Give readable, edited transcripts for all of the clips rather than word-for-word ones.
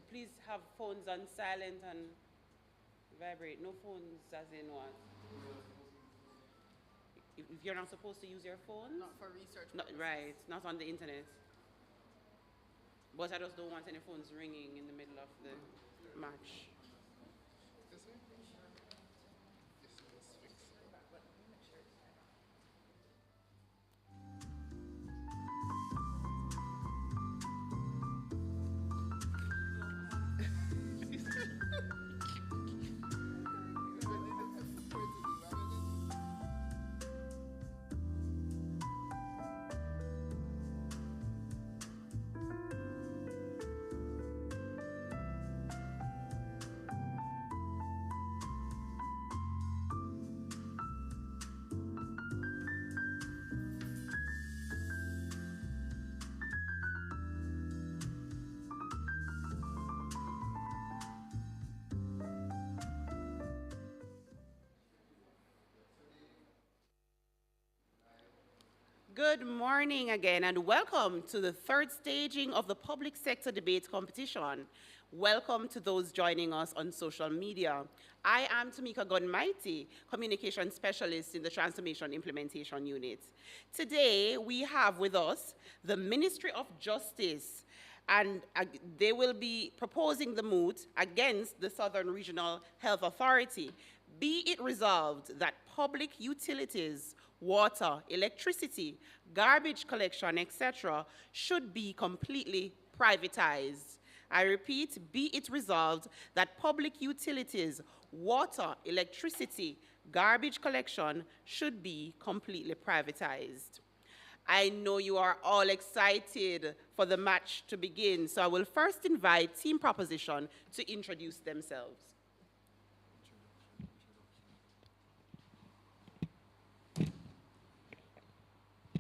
Please have phones on silent and vibrate. No phones as in what? If you're not supposed to use your phone? Not for research Not, purposes. right, not on the internet. But I just don't want any phones ringing in the middle of the match. Good morning again, and welcome to the third staging of the public sector debate competition. Welcome to those joining us on social media. I am Tamika Gunmighty, Communication Specialist in the Transformation Implementation Unit. Today, we have with us the Ministry of Justice, and they will be proposing the moot against the Southern Regional Health Authority. Be it resolved that public utilities, water, electricity, garbage collection, etc., should be completely privatized. I repeat, be it resolved that public utilities, water, electricity, garbage collection should be completely privatized. I know you are all excited for the match to begin, so I will first invite Team Proposition to introduce themselves.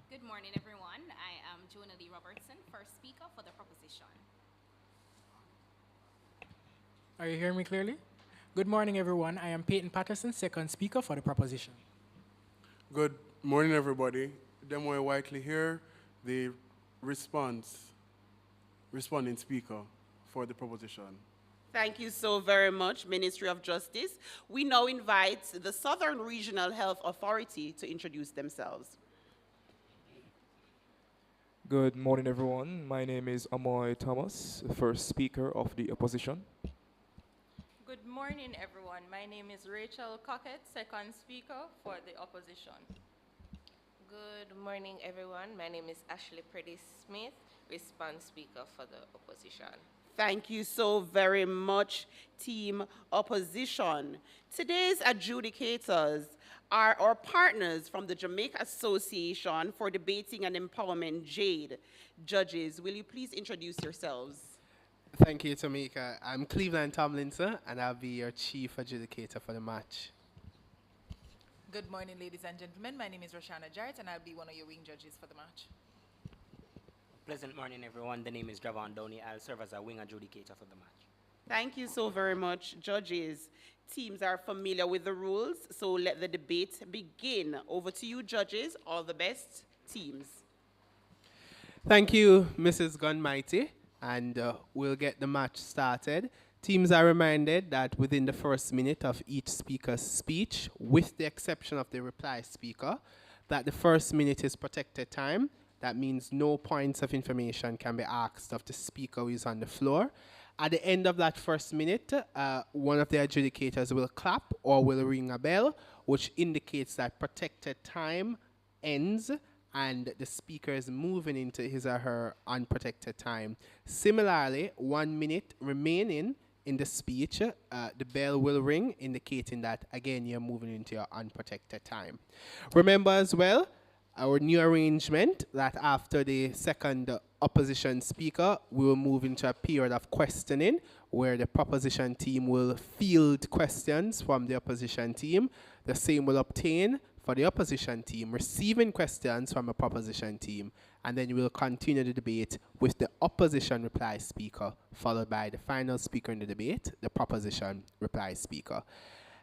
Good morning, everyone. I am Jonah Lee Robertson, first speaker for the proposition. Are you hearing me clearly? Good morning, everyone. I am Peyton Patterson, second speaker for the proposition. Good morning, everybody. Demoy Whiteley here, the responding speaker for the proposition. Thank you so very much, Ministry of Justice. We now invite the Southern Regional Health Authority to introduce themselves. Good morning, everyone. My name is Amoy Thomas, first speaker of the opposition. Good morning, everyone. My name is Rachel Cockett, second speaker for the opposition. Good morning, everyone. My name is Ashley Preddy Smith, response speaker for the opposition. Thank you so very much, Team Opposition. Today's adjudicators are our partners from the Jamaica Association for Debating and Empowerment, JADE. Judges, will you please introduce yourselves? Thank you, Tamika. I'm Cleveland Tomlinson, and I'll be your chief adjudicator for the match. Good morning, ladies and gentlemen. My name is Roshana Jarrett, and I'll be one of your wing judges for the match. Pleasant morning, everyone. The name is Javon Downey. I'll serve as a wing adjudicator for the match. Thank you so very much, judges. Teams are familiar with the rules, so let the debate begin. Over to you, judges. All the best, teams. Thank you, Mrs. Gunmighty, and we'll get the match started. Teams are reminded that within the first minute of each speaker's speech, with the exception of the reply speaker, that the first minute is protected time. That means no points of information can be asked of the speaker who is on the floor. At the end of that first minute, one of the adjudicators will clap or will ring a bell, which indicates that protected time ends and the speaker is moving into his or her unprotected time. Similarly, 1 minute remaining in the speech, the bell will ring, indicating that, again, you're moving into your unprotected time. Remember as well, our new arrangement that after the second opposition speaker, we will move into a period of questioning where the proposition team will field questions from the opposition team. The same will obtain for the opposition team, receiving questions from a proposition team. And then we will continue the debate with the opposition reply speaker, followed by the final speaker in the debate, the proposition reply speaker.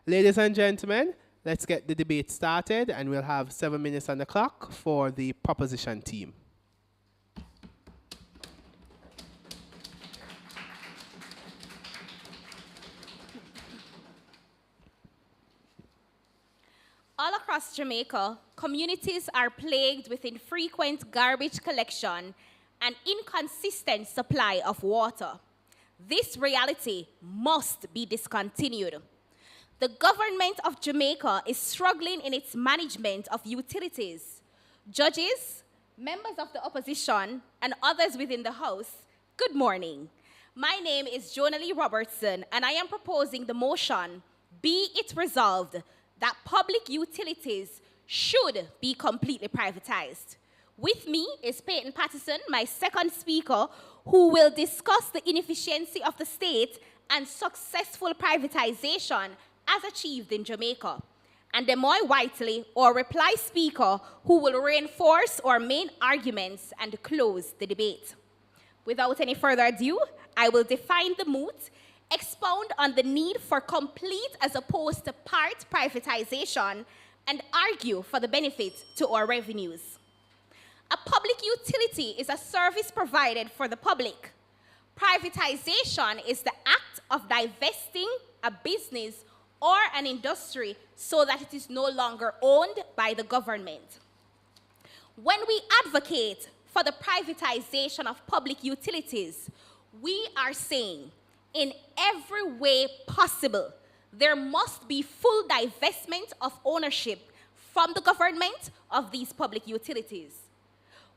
Ladies and gentlemen, let's get the debate started, and we'll have 7 minutes on the clock for the proposition team. all across Jamaica, communities are plagued with infrequent garbage collection and inconsistent supply of water. This reality must be discontinued. The government of Jamaica is struggling in its management of utilities. Judges, members of the opposition, and others within the House, good morning. My name is Jonalie Robertson, and I am proposing the motion, be it resolved, that public utilities should be completely privatized. With me is Peyton Patterson, my second speaker, who will discuss the inefficiency of the state and successful privatization as achieved in Jamaica. And Demoy Whiteley, our reply speaker, who will reinforce our main arguments and close the debate. Without any further ado, I will define the moot, expound on the need for complete as opposed to part privatization, and argue for the benefit to our revenues. A public utility is a service provided for the public. Privatization is the act of divesting a business or an industry so that it is no longer owned by the government. When we advocate for the privatization of public utilities, we are saying, in every way possible, there must be full divestment of ownership from the government of these public utilities.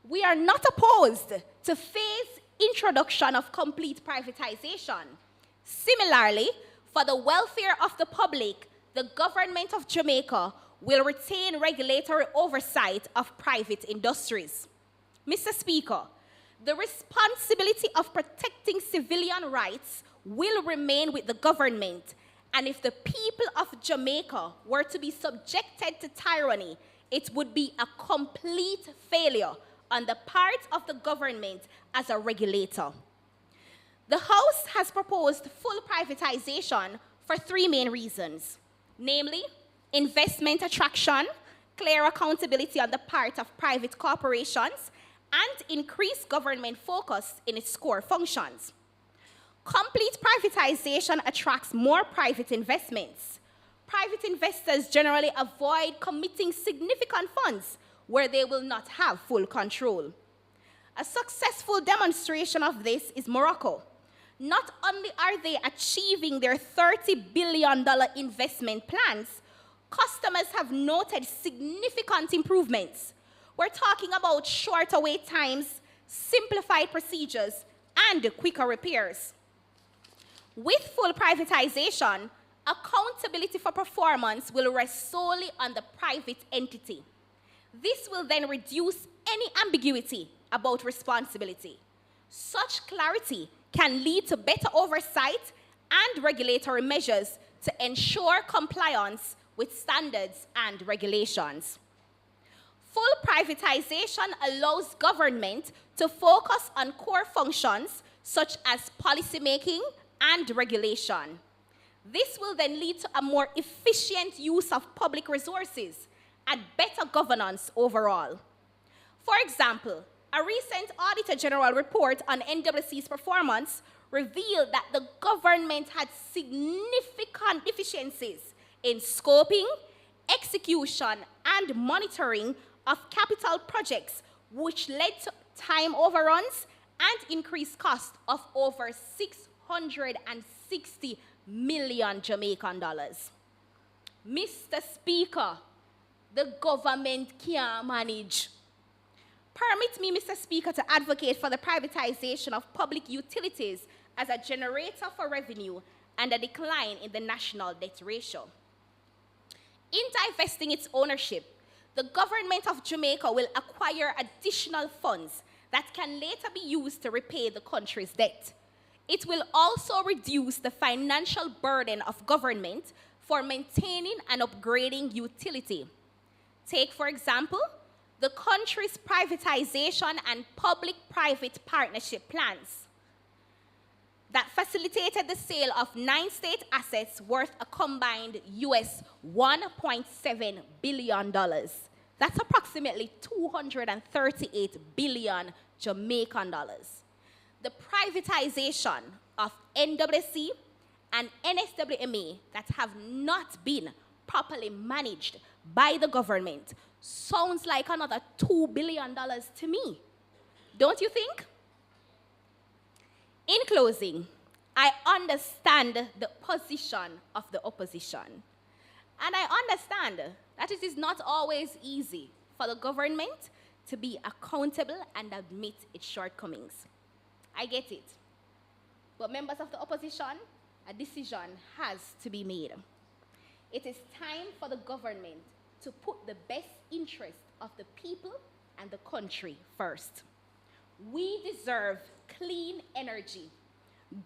We are not opposed to phased introduction of complete privatization. Similarly, for the welfare of the public, the government of Jamaica will retain regulatory oversight of private industries. Mr. Speaker, the responsibility of protecting civilian rights will remain with the government, and if the people of Jamaica were to be subjected to tyranny, it would be a complete failure on the part of the government as a regulator. The House has proposed full privatization for three main reasons, namely, investment attraction, clear accountability on the part of private corporations, and increased government focus in its core functions. Complete privatization attracts more private investments. Private investors generally avoid committing significant funds where they will not have full control. A successful demonstration of this is Morocco. Not only are they achieving their $30 billion investment plans, customers have noted significant improvements. We're talking about shorter wait times, simplified procedures, and quicker repairs. With full privatization, accountability for performance will rest solely on the private entity. This will then reduce any ambiguity about responsibility. Such clarity can lead to better oversight and regulatory measures to ensure compliance with standards and regulations. Full privatization allows government to focus on core functions such as policymaking and regulation. This will then lead to a more efficient use of public resources and better governance overall. For example, a recent Auditor General report on NWC's performance revealed that the government had significant deficiencies in scoping, execution, and monitoring of capital projects, which led to time overruns and increased cost of over 660 million Jamaican dollars. Mr. Speaker, the government can't manage. Permit me, Mr. Speaker, to advocate for the privatization of public utilities as a generator for revenue and a decline in the national debt ratio. In divesting its ownership, the government of Jamaica will acquire additional funds that can later be used to repay the country's debt. It will also reduce the financial burden of government for maintaining and upgrading utility. Take, for example, the country's privatization and public-private partnership plans that facilitated the sale of 9 state assets worth a combined US $1.7 billion. That's approximately 238 billion Jamaican dollars. The privatization of NWC and NSWMA that have not been properly managed by the government sounds like another $2 billion to me. Don't you think? In closing, I understand the position of the opposition. And I understand that it is not always easy for the government to be accountable and admit its shortcomings. I get it. But members of the opposition, a decision has to be made. It is time for the government to put the best interest of the people and the country first. We deserve clean energy,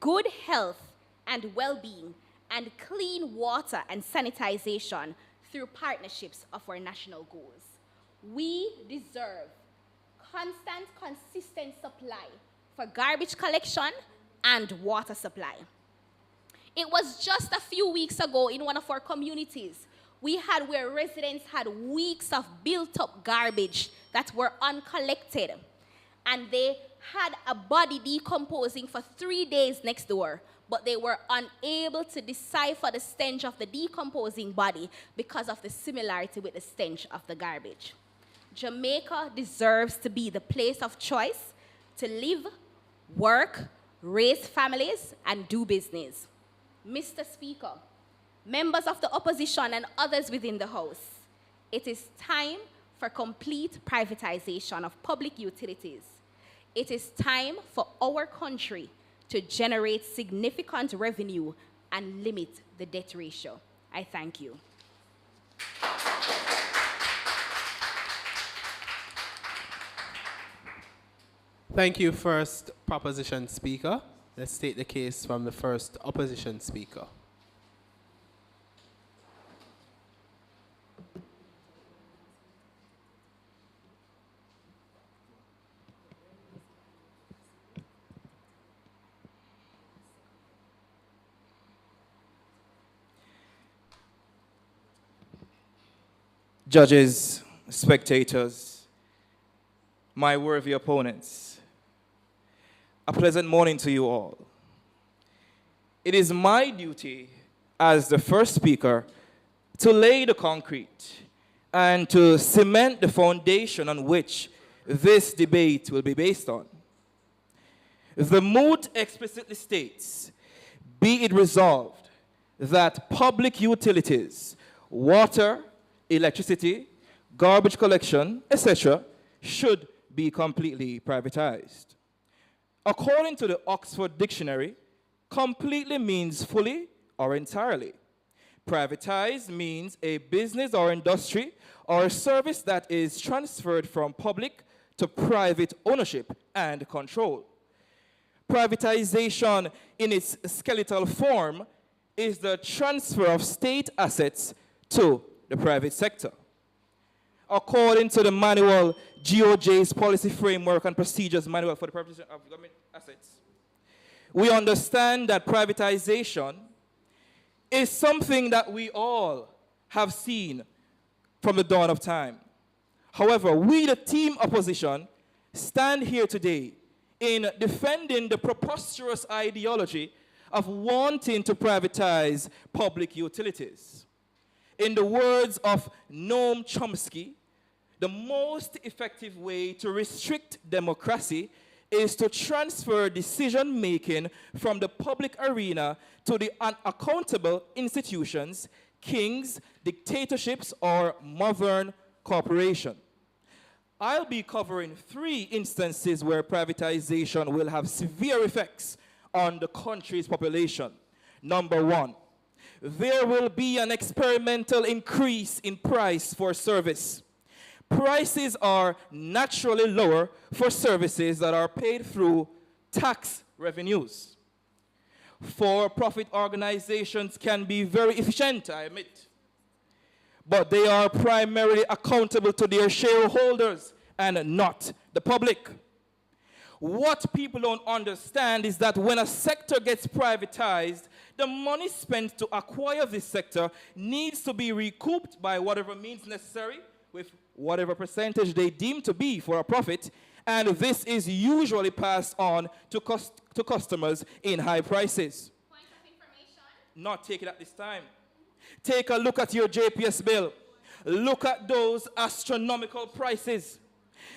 good health and well-being, and clean water and sanitization through partnerships of our national goals. We deserve constant, consistent supply for garbage collection and water supply. It was just a few weeks ago in one of our communities where residents had weeks of built-up garbage that were uncollected, and they had a body decomposing for 3 days next door, but they were unable to decipher the stench of the decomposing body because of the similarity with the stench of the garbage. Jamaica deserves to be the place of choice to live, work, raise families, and do business. Mr. Speaker, members of the opposition and others within the House, it is time for complete privatization of public utilities. It is time for our country to generate significant revenue and limit the debt ratio. I thank you. Thank you, first proposition speaker. Let's take the case from the first opposition speaker. Judges, spectators, my worthy opponents, a pleasant morning to you all. It is my duty as the first speaker to lay the concrete and to cement the foundation on which this debate will be based on. The Moot explicitly states, be it resolved that public utilities, water, electricity, garbage collection, etc., should be completely privatized. According to the Oxford Dictionary, completely means fully or entirely. Privatized means a business or industry or a service that is transferred from public to private ownership and control. Privatization in its skeletal form is the transfer of state assets to the private sector. According to the manual, GOJ's Policy Framework and Procedures Manual for the Privatization of Government Assets, we understand that privatization is something that we all have seen from the dawn of time. However, we, the team opposition, stand here today in defending the preposterous ideology of wanting to privatize public utilities. In the words of Noam Chomsky, the most effective way to restrict democracy is to transfer decision-making from the public arena to the unaccountable institutions, kings, dictatorships, or modern corporation. I'll be covering 3 instances where privatization will have severe effects on the country's population. Number 1, there will be an experimental increase in price for service. Prices are naturally lower for services that are paid through tax revenues. For-profit organizations can be very efficient, I admit, but they are primarily accountable to their shareholders and not the public. What people don't understand is that when a sector gets privatized, the money spent to acquire this sector needs to be recouped by whatever means necessary with whatever percentage they deem to be for a profit, and this is usually passed on to customers in high prices. Point of information? Not taken at this time. Take a look at your JPS bill. Look at those astronomical prices.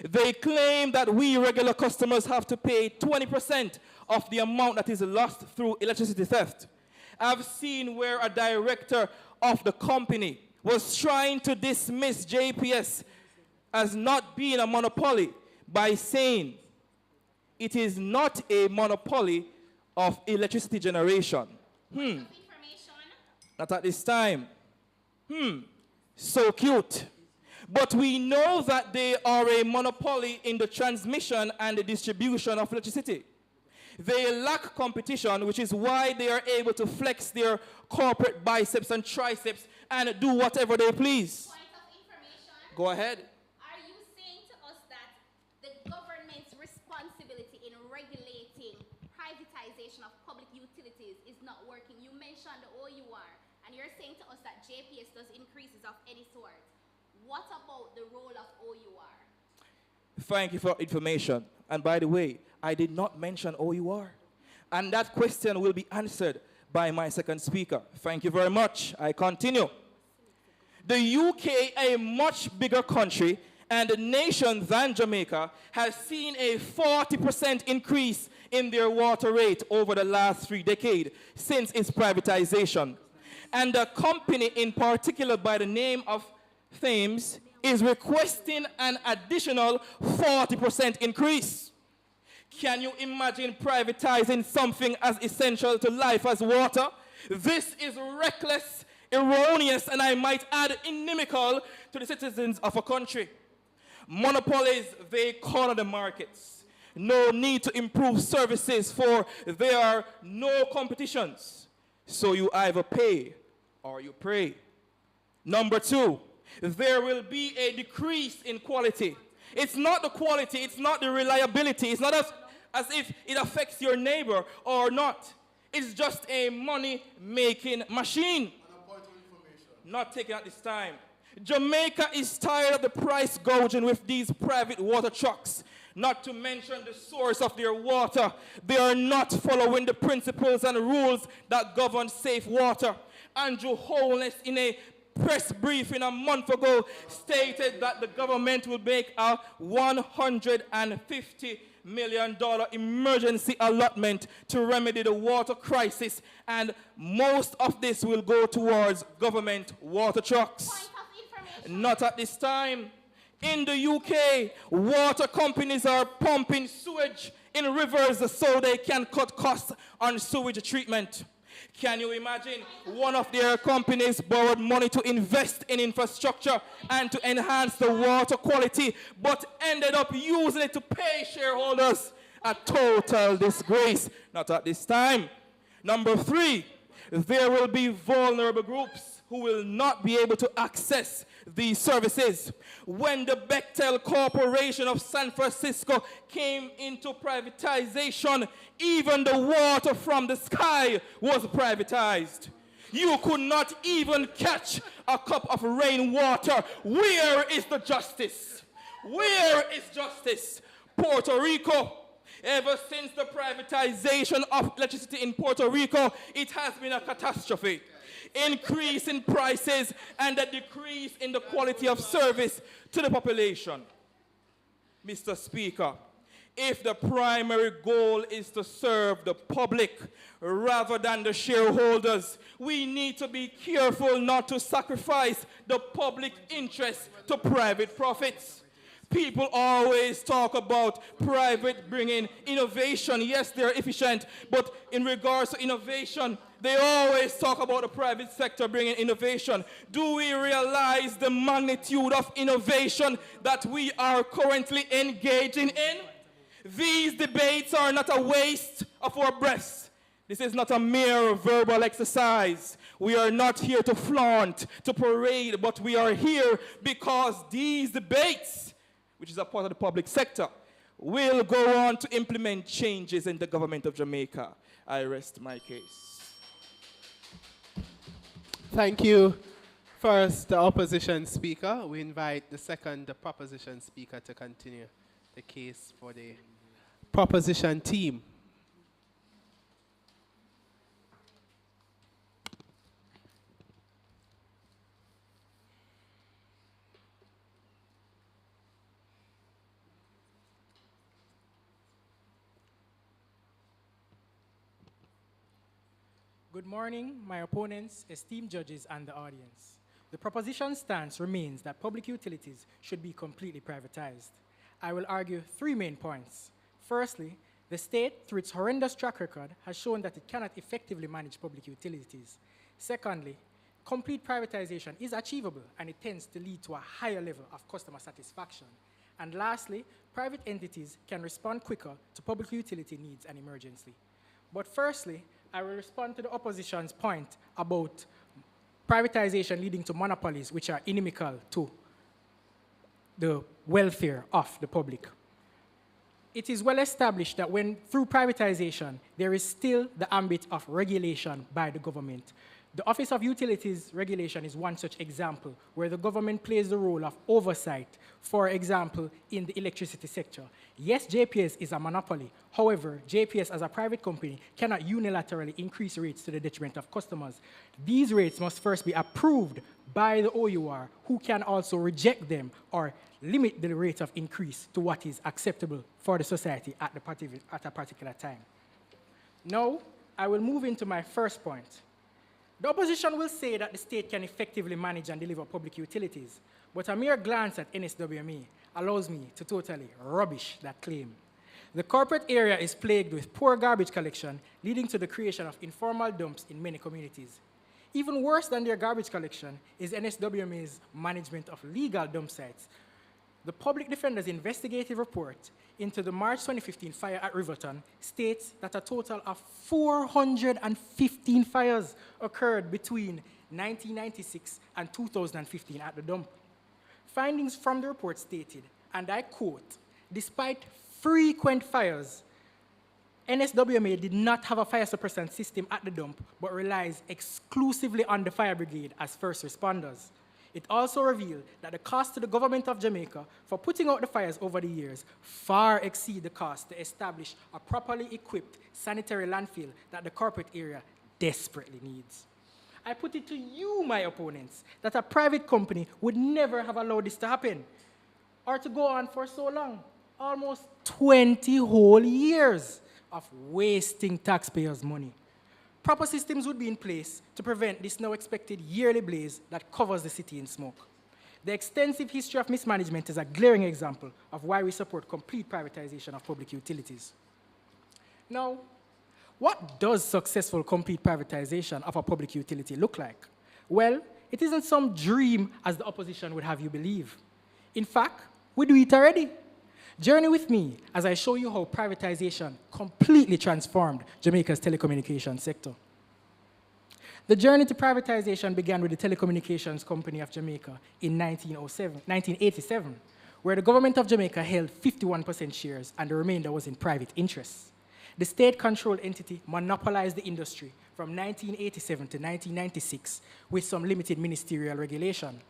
They claim that we regular customers have to pay 20% of the amount that is lost through electricity theft. I've seen where a director of the company was trying to dismiss JPS as not being a monopoly by saying it is not a monopoly of electricity generation. Not at this time. So cute. But we know that they are a monopoly in the transmission and the distribution of electricity. They lack competition, which is why they are able to flex their corporate biceps and triceps and do whatever they please. Point of information. Go ahead. Are you saying to us that the government's responsibility in regulating privatization of public utilities is not working? You mentioned the OUR, and you're saying to us that JPS does increases of any sort. What about the role of OUR? Thank you for information. And by the way, I did not mention OUR. And that question will be answered by my second speaker. Thank you very much. I continue. The UK, a much bigger country and a nation than Jamaica, has seen a 40% increase in their water rate over the last 3 decades since its privatization. And a company in particular by the name of Thames is requesting an additional 40% increase. Can you imagine privatizing something as essential to life as water? This is reckless, erroneous, and I might add inimical to the citizens of a country. Monopolies, they corner the markets. No need to improve services, for there are no competitions. So you either pay or you pray. Number 2, there will be a decrease in quality. It's not the quality, it's not the reliability, it's not as if it affects your neighbor or not. It's just a money-making machine. Not taken at this time. Jamaica is tired of the price gouging with these private water trucks. Not to mention the source of their water. They are not following the principles and rules that govern safe water. Andrew Holness, in a press briefing a month ago, stated that the government will make a $150 million emergency allotment to remedy the water crisis, and most of this will go towards government water trucks. Not at this time. In the UK, water companies are pumping sewage in rivers so they can cut costs on sewage treatment. Can you imagine? One of their companies borrowed money to invest in infrastructure and to enhance the water quality, but ended up using it to pay shareholders. A total disgrace. Not at this time. Number 3, there will be vulnerable groups who will not be able to access these services. When the Bechtel Corporation of San Francisco came into privatization, even the water from the sky was privatized. You could not even catch a cup of rainwater. Where is the justice? Where is justice? Puerto Rico. Ever since the privatization of electricity in Puerto Rico, it has been a catastrophe. Increase in prices and a decrease in the quality of service to the population. Mr. Speaker, if the primary goal is to serve the public rather than the shareholders, we need to be careful not to sacrifice the public interest to private profits. People always talk about private bringing innovation. Yes, they're efficient, but in regards to innovation, they always talk about the private sector bringing innovation. Do we realize the magnitude of innovation that we are currently engaging in? These debates are not a waste of our breath. This is not a mere verbal exercise. We are not here to flaunt, to parade, but we are here because these debates, which is a part of the public sector, will go on to implement changes in the government of Jamaica. I rest my case. Thank you. First, the opposition speaker. We invite the second, the proposition speaker, to continue the case for the proposition team. Good morning, my opponents, esteemed judges, and the audience. The proposition stance remains that public utilities should be completely privatized. I will argue three main points. Firstly, the state, through its horrendous track record, has shown that it cannot effectively manage public utilities. Secondly, complete privatization is achievable and it tends to lead to a higher level of customer satisfaction. And lastly, private entities can respond quicker to public utility needs and emergency. But firstly, I will respond to the opposition's point about privatization leading to monopolies which are inimical to the welfare of the public. It is well established that when through privatization, there is still the ambit of regulation by the government. The Office of Utilities Regulation is one such example where the government plays the role of oversight, for example, in the electricity sector. Yes, JPS is a monopoly. However, JPS as a private company cannot unilaterally increase rates to the detriment of customers. These rates must first be approved by the OUR, who can also reject them or limit the rate of increase to what is acceptable for the society at a particular time. Now, I will move into my first point. The opposition will say that the state can effectively manage and deliver public utilities, but a mere glance at NSWME allows me to totally rubbish that claim. The corporate area is plagued with poor garbage collection, leading to the creation of informal dumps in many communities. Even worse than their garbage collection is NSWME's management of legal dump sites. The Public Defender's investigative report into the March 2015 fire at Riverton states that a total of 415 fires occurred between 1996 and 2015 at the dump. Findings from the report stated, and I quote, "Despite frequent fires, NSWMA did not have a fire suppressant system at the dump, but relies exclusively on the fire brigade as first responders." It also revealed that the cost to the government of Jamaica for putting out the fires over the years far exceed the cost to establish a properly equipped sanitary landfill that the corporate area desperately needs. I put it to you, my opponents, that a private company would never have allowed this to happen, or to go on for so long, almost 20 whole years of wasting taxpayers' money. Proper systems would be in place to prevent this now expected yearly blaze that covers the city in smoke. The extensive history of mismanagement is a glaring example of why we support complete privatization of public utilities. Now, what does successful complete privatization of a public utility look like? Well, it isn't some dream as the opposition would have you believe. In fact, we do it already. Journey with me as I show you how privatization completely transformed Jamaica's telecommunications sector. The journey to privatization began with the Telecommunications Company of Jamaica in 1987, where the government of Jamaica held 51% shares and the remainder was in private interests. The state-controlled entity monopolized the industry from 1987 to 1996 with some limited ministerial regulation.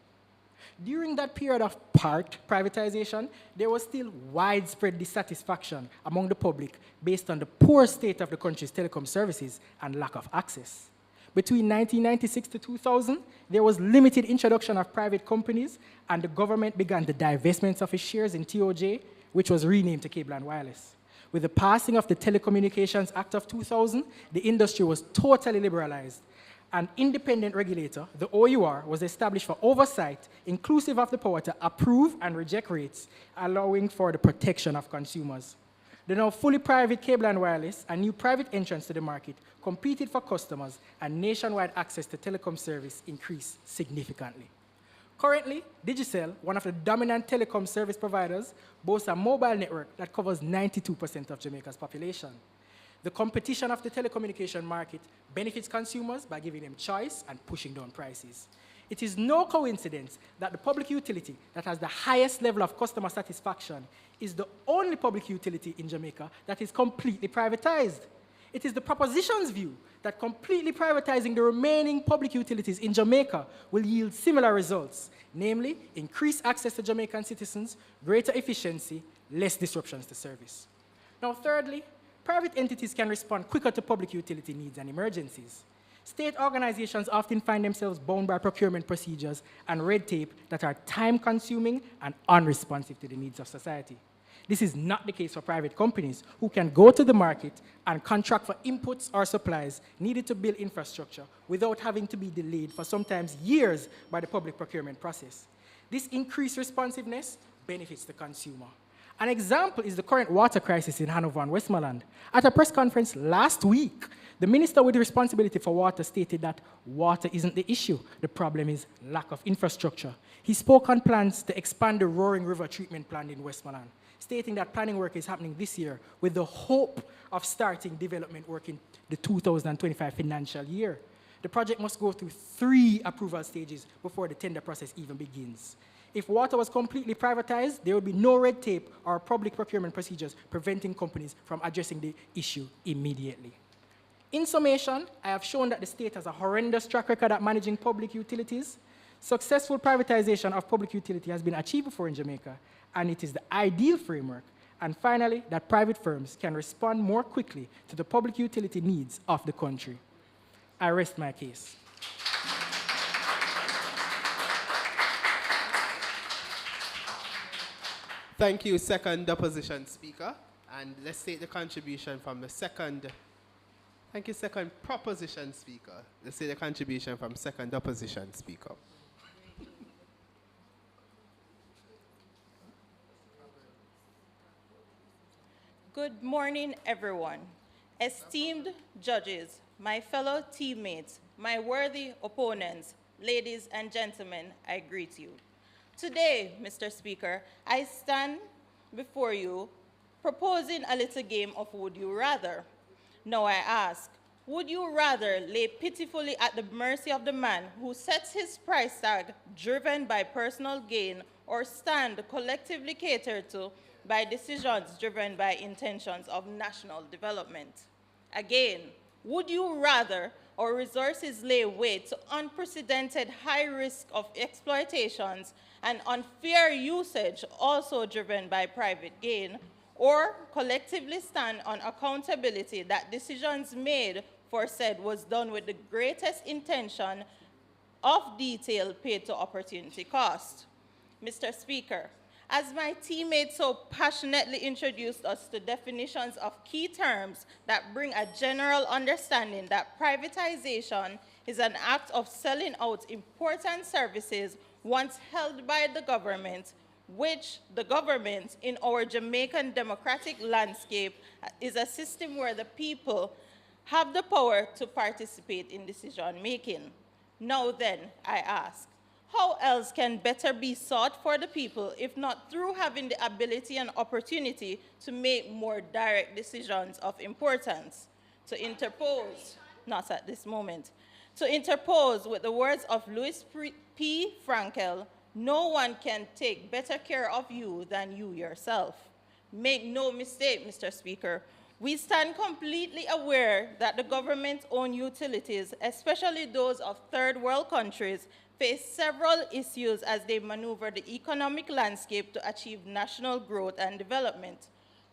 During that period of part privatization, there was still widespread dissatisfaction among the public based on the poor state of the country's telecom services and lack of access. Between 1996 to 2000, there was limited introduction of private companies, and the government began the divestment of its shares in TOJ, which was renamed to Cable and Wireless. With the passing of the Telecommunications Act of 2000, the industry was totally liberalized. An independent regulator, the OUR, was established for oversight, inclusive of the power to approve and reject rates, allowing for the protection of consumers. The now fully private Cable and Wireless and new private entrants to the market competed for customers, and nationwide access to telecom service increased significantly. Currently, Digicel, one of the dominant telecom service providers, boasts a mobile network that covers 92% of Jamaica's population. The competition of the telecommunication market benefits consumers by giving them choice and pushing down prices. It is no coincidence that the public utility that has the highest level of customer satisfaction is the only public utility in Jamaica that is completely privatized. It is the proposition's view that completely privatizing the remaining public utilities in Jamaica will yield similar results, namely increased access to Jamaican citizens, greater efficiency, less disruptions to service. Now, thirdly, private entities can respond quicker to public utility needs and emergencies. State organizations often find themselves bound by procurement procedures and red tape that are time-consuming and unresponsive to the needs of society. This is not the case for private companies who can go to the market and contract for inputs or supplies needed to build infrastructure without having to be delayed for sometimes years by the public procurement process. This increased responsiveness benefits the consumer. An example is the current water crisis in Hanover and Westmoreland. At a press conference last week, the minister with the responsibility for water stated that water isn't the issue. The problem is lack of infrastructure. He spoke on plans to expand the Roaring River treatment plant in Westmoreland, stating that planning work is happening this year with the hope of starting development work in the 2025 financial year. The project must go through 3 approval stages before the tender process even begins. If water was completely privatized, there would be no red tape or public procurement procedures preventing companies from addressing the issue immediately. In summation, I have shown that the state has a horrendous track record at managing public utilities. Successful privatization of public utility has been achieved before in Jamaica, and it is the ideal framework. And finally, that private firms can respond more quickly to the public utility needs of the country. I rest my case. Thank you, second opposition speaker. And let's take the contribution from the second. Thank you, second proposition speaker. Let's take the contribution from second opposition speaker. Good morning, everyone. Esteemed judges, my fellow teammates, my worthy opponents, ladies and gentlemen, I greet you. Today, Mr. Speaker, I stand before you proposing a little game of would you rather. Now I ask, would you rather lay pitifully at the mercy of the man who sets his price tag driven by personal gain, or stand collectively catered to by decisions driven by intentions of national development? Again, would you rather our resources lay wait to unprecedented high risk of exploitations and unfair usage also driven by private gain, or collectively stand on accountability that decisions made for said was done with the greatest intention of detail paid to opportunity cost? Mr. Speaker, as my teammate so passionately introduced us to definitions of key terms that bring a general understanding that privatization is an act of selling out important services once held by the government, which the government in our Jamaican democratic landscape is a system where the people have the power to participate in decision making. Now then, I ask, how else can better be sought for the people if not through having the ability and opportunity to make more direct decisions of importance? To interpose, not at this moment, to interpose with the words of Louis P. Frankel, no one can take better care of you than you yourself. Make no mistake, Mr. Speaker, we stand completely aware that the government-owned utilities, especially those of third world countries, face several issues as they maneuver the economic landscape to achieve national growth and development.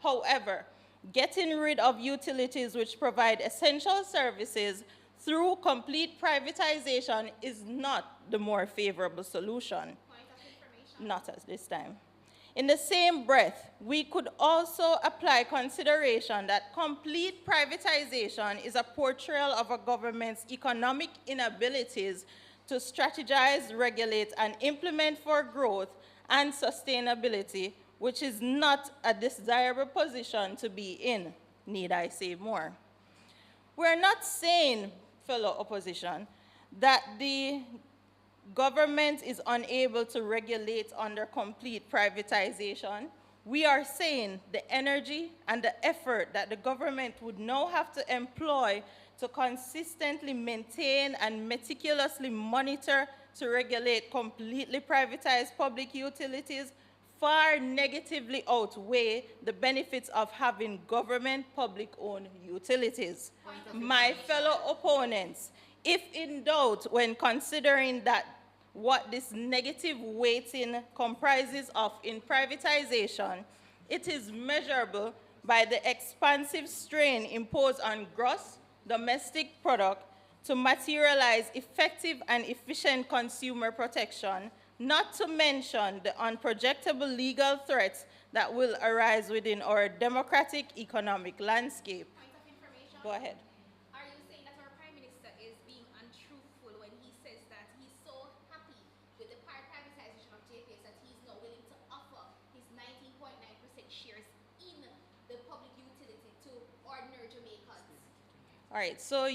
However, getting rid of utilities which provide essential services through complete privatization is not the more favorable solution. Not at this time. In the same breath, we could also apply consideration that complete privatization is a portrayal of a government's economic inabilities to strategize, regulate, and implement for growth and sustainability, which is not a desirable position to be in. Need I say more? We're not saying, fellow opposition, that the government is unable to regulate under complete privatization. We are saying the energy and the effort that the government would now have to employ to consistently maintain and meticulously monitor to regulate completely privatized public utilities far negatively outweigh the benefits of having government public-owned utilities. My fellow opponents, if in doubt when considering that what this negative weighting comprises of in privatization, it is measurable by the expansive strain imposed on gross domestic product to materialize effective and efficient consumer protection not to mention the unprojectable legal threats that will arise within our democratic economic landscape. Point of information. Go ahead. Are you saying that our Prime Minister is being untruthful when he says that he's so happy with the privatization of JPS that he's not willing to offer his 19.9% shares in the public utility to ordinary Jamaicans? All right, so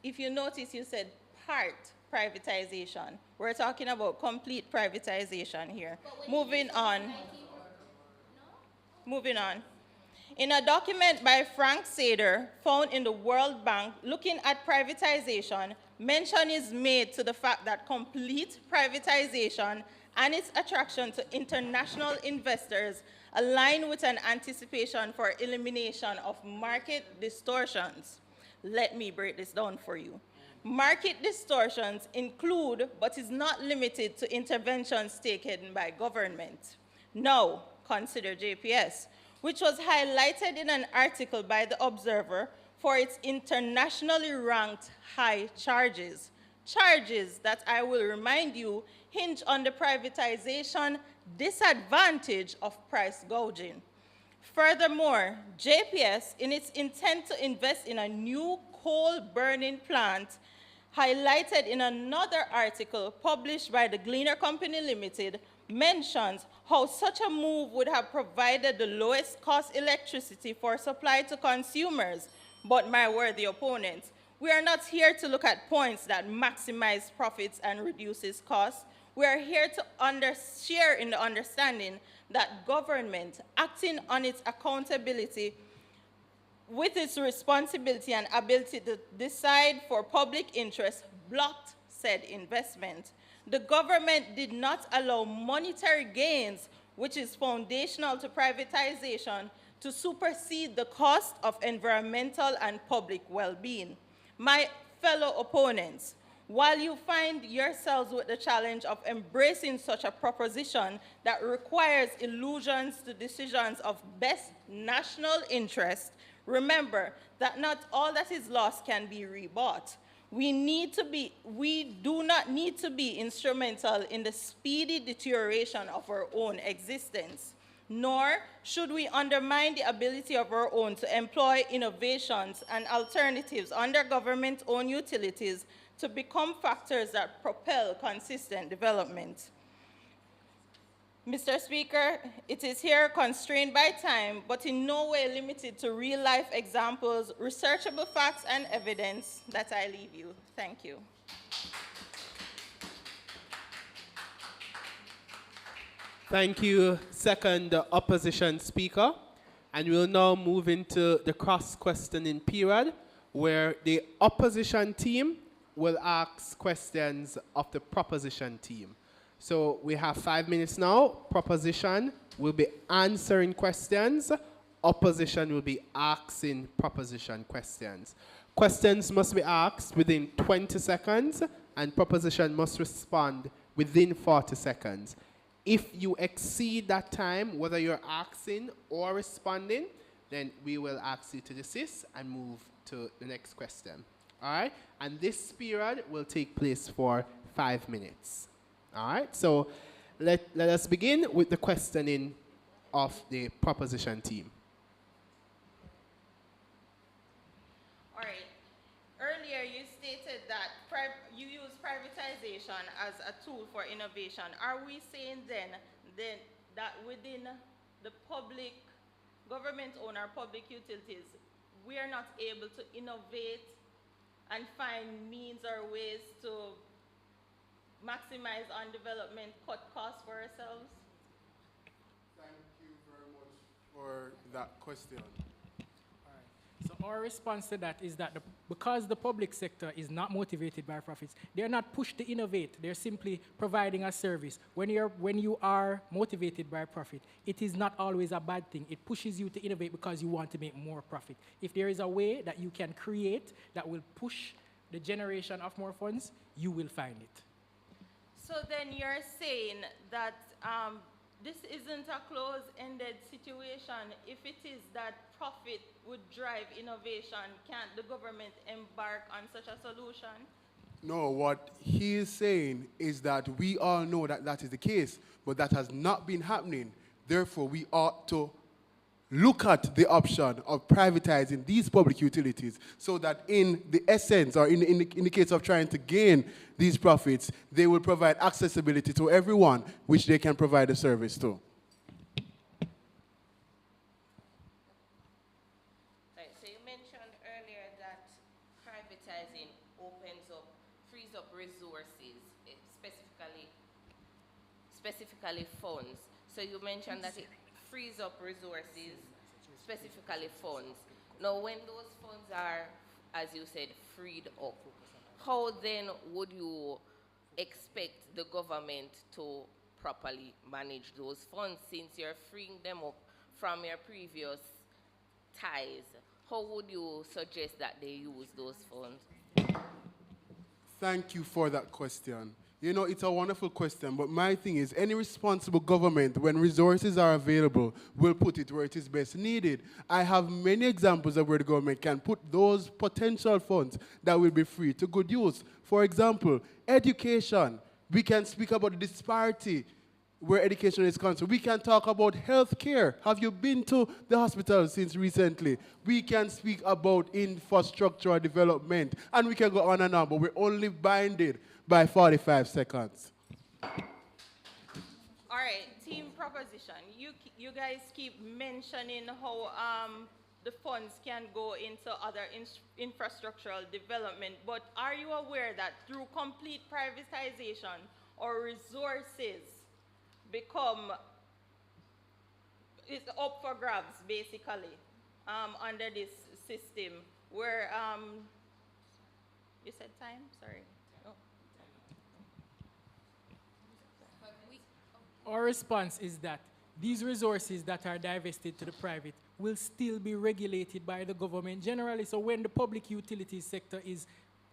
if you notice, you said part privatization. We're talking about complete privatization here. Moving on. Moving on. In a document by Frank Sader, found in the World Bank, looking at privatization, mention is made to the fact that complete privatization and its attraction to international investors align with an anticipation for elimination of market distortions. Let me break this down for you. Market distortions include, but is not limited to, interventions taken by government. Now, consider JPS, which was highlighted in an article by The Observer for its internationally ranked high charges. Charges that, I will remind you, hinge on the privatization disadvantage of price gouging. Furthermore, JPS, in its intent to invest in a new coal-burning plant, highlighted in another article published by the Gleaner Company Limited, mentions how such a move would have provided the lowest cost electricity for supply to consumers. But my worthy opponents, we are not here to look at points that maximize profits and reduces costs. We are here to share in the understanding that government, acting on its accountability, with its responsibility and ability to decide for public interest, blocked said investment. The government did not allow monetary gains, which is foundational to privatization, to supersede the cost of environmental and public well-being. My fellow opponents, while you find yourselves with the challenge of embracing such a proposition that requires illusions to decisions of best national interest, remember that not all that is lost can be rebought. We do not need to be instrumental in the speedy deterioration of our own existence, nor should we undermine the ability of our own to employ innovations and alternatives under government-owned utilities to become factors that propel consistent development. Mr. Speaker, it is here constrained by time, but in no way limited to real-life examples, researchable facts, and evidence that I leave you. Thank you. Thank you, second opposition speaker. And we'll now move into the cross-questioning period, where the opposition team will ask questions of the proposition team. So we have 5 minutes now. Proposition will be answering questions. Opposition will be asking proposition questions. Questions must be asked within 20 seconds, and proposition must respond within 40 seconds. If you exceed that time, whether you're asking or responding, then we will ask you to desist and move to the next question. All right? And this period will take place for 5 minutes. All right? So let us begin with the questioning of the proposition team. All right. Earlier, you stated that you use privatization as a tool for innovation. Are we saying then that within the public, government-owned or public utilities, we are not able to innovate and find means or ways to maximize on development, cut costs for ourselves? Thank you very much for that question. So our response to that is that because the public sector is not motivated by profits, they're not pushed to innovate. They're simply providing a service. When you are motivated by profit, it is not always a bad thing. It pushes you to innovate because you want to make more profit. If there is a way that you can create that will push the generation of more funds, you will find it. So then you're saying that this isn't a closed-ended situation. If it is that profit would drive innovation, can't the government embark on such a solution? No, what he is saying is that we all know that that is the case, but that has not been happening. Therefore, we ought to look at the option of privatizing these public utilities so that in the essence, or in the case of trying to gain these profits, they will provide accessibility to everyone which they can provide a service to. Right, so you mentioned earlier that privatizing frees up resources, specifically funds. So you mentioned that it frees up resources, specifically funds. Now, when those funds are, as you said, freed up, how then would you expect the government to properly manage those funds since you're freeing them up from your previous ties? How would you suggest that they use those funds? Thank you for that question. You know, it's a wonderful question, but my thing is, any responsible government, when resources are available, will put it where it is best needed. I have many examples of where the government can put those potential funds that will be free to good use. For example, education. We can speak about the disparity where education is concerned. We can talk about health care. Have you been to the hospital since recently? We can speak about infrastructural development, and we can go on and on, but we're only binded by 45 seconds. All right, team proposition. You guys keep mentioning how the funds can go into other infrastructural development, but are you aware that through complete privatization, our resources become, it's up for grabs, basically, under this system, where, you said time? Sorry. Oh. Our response is that these resources that are divested to the private will still be regulated by the government generally. So when the public utilities sector is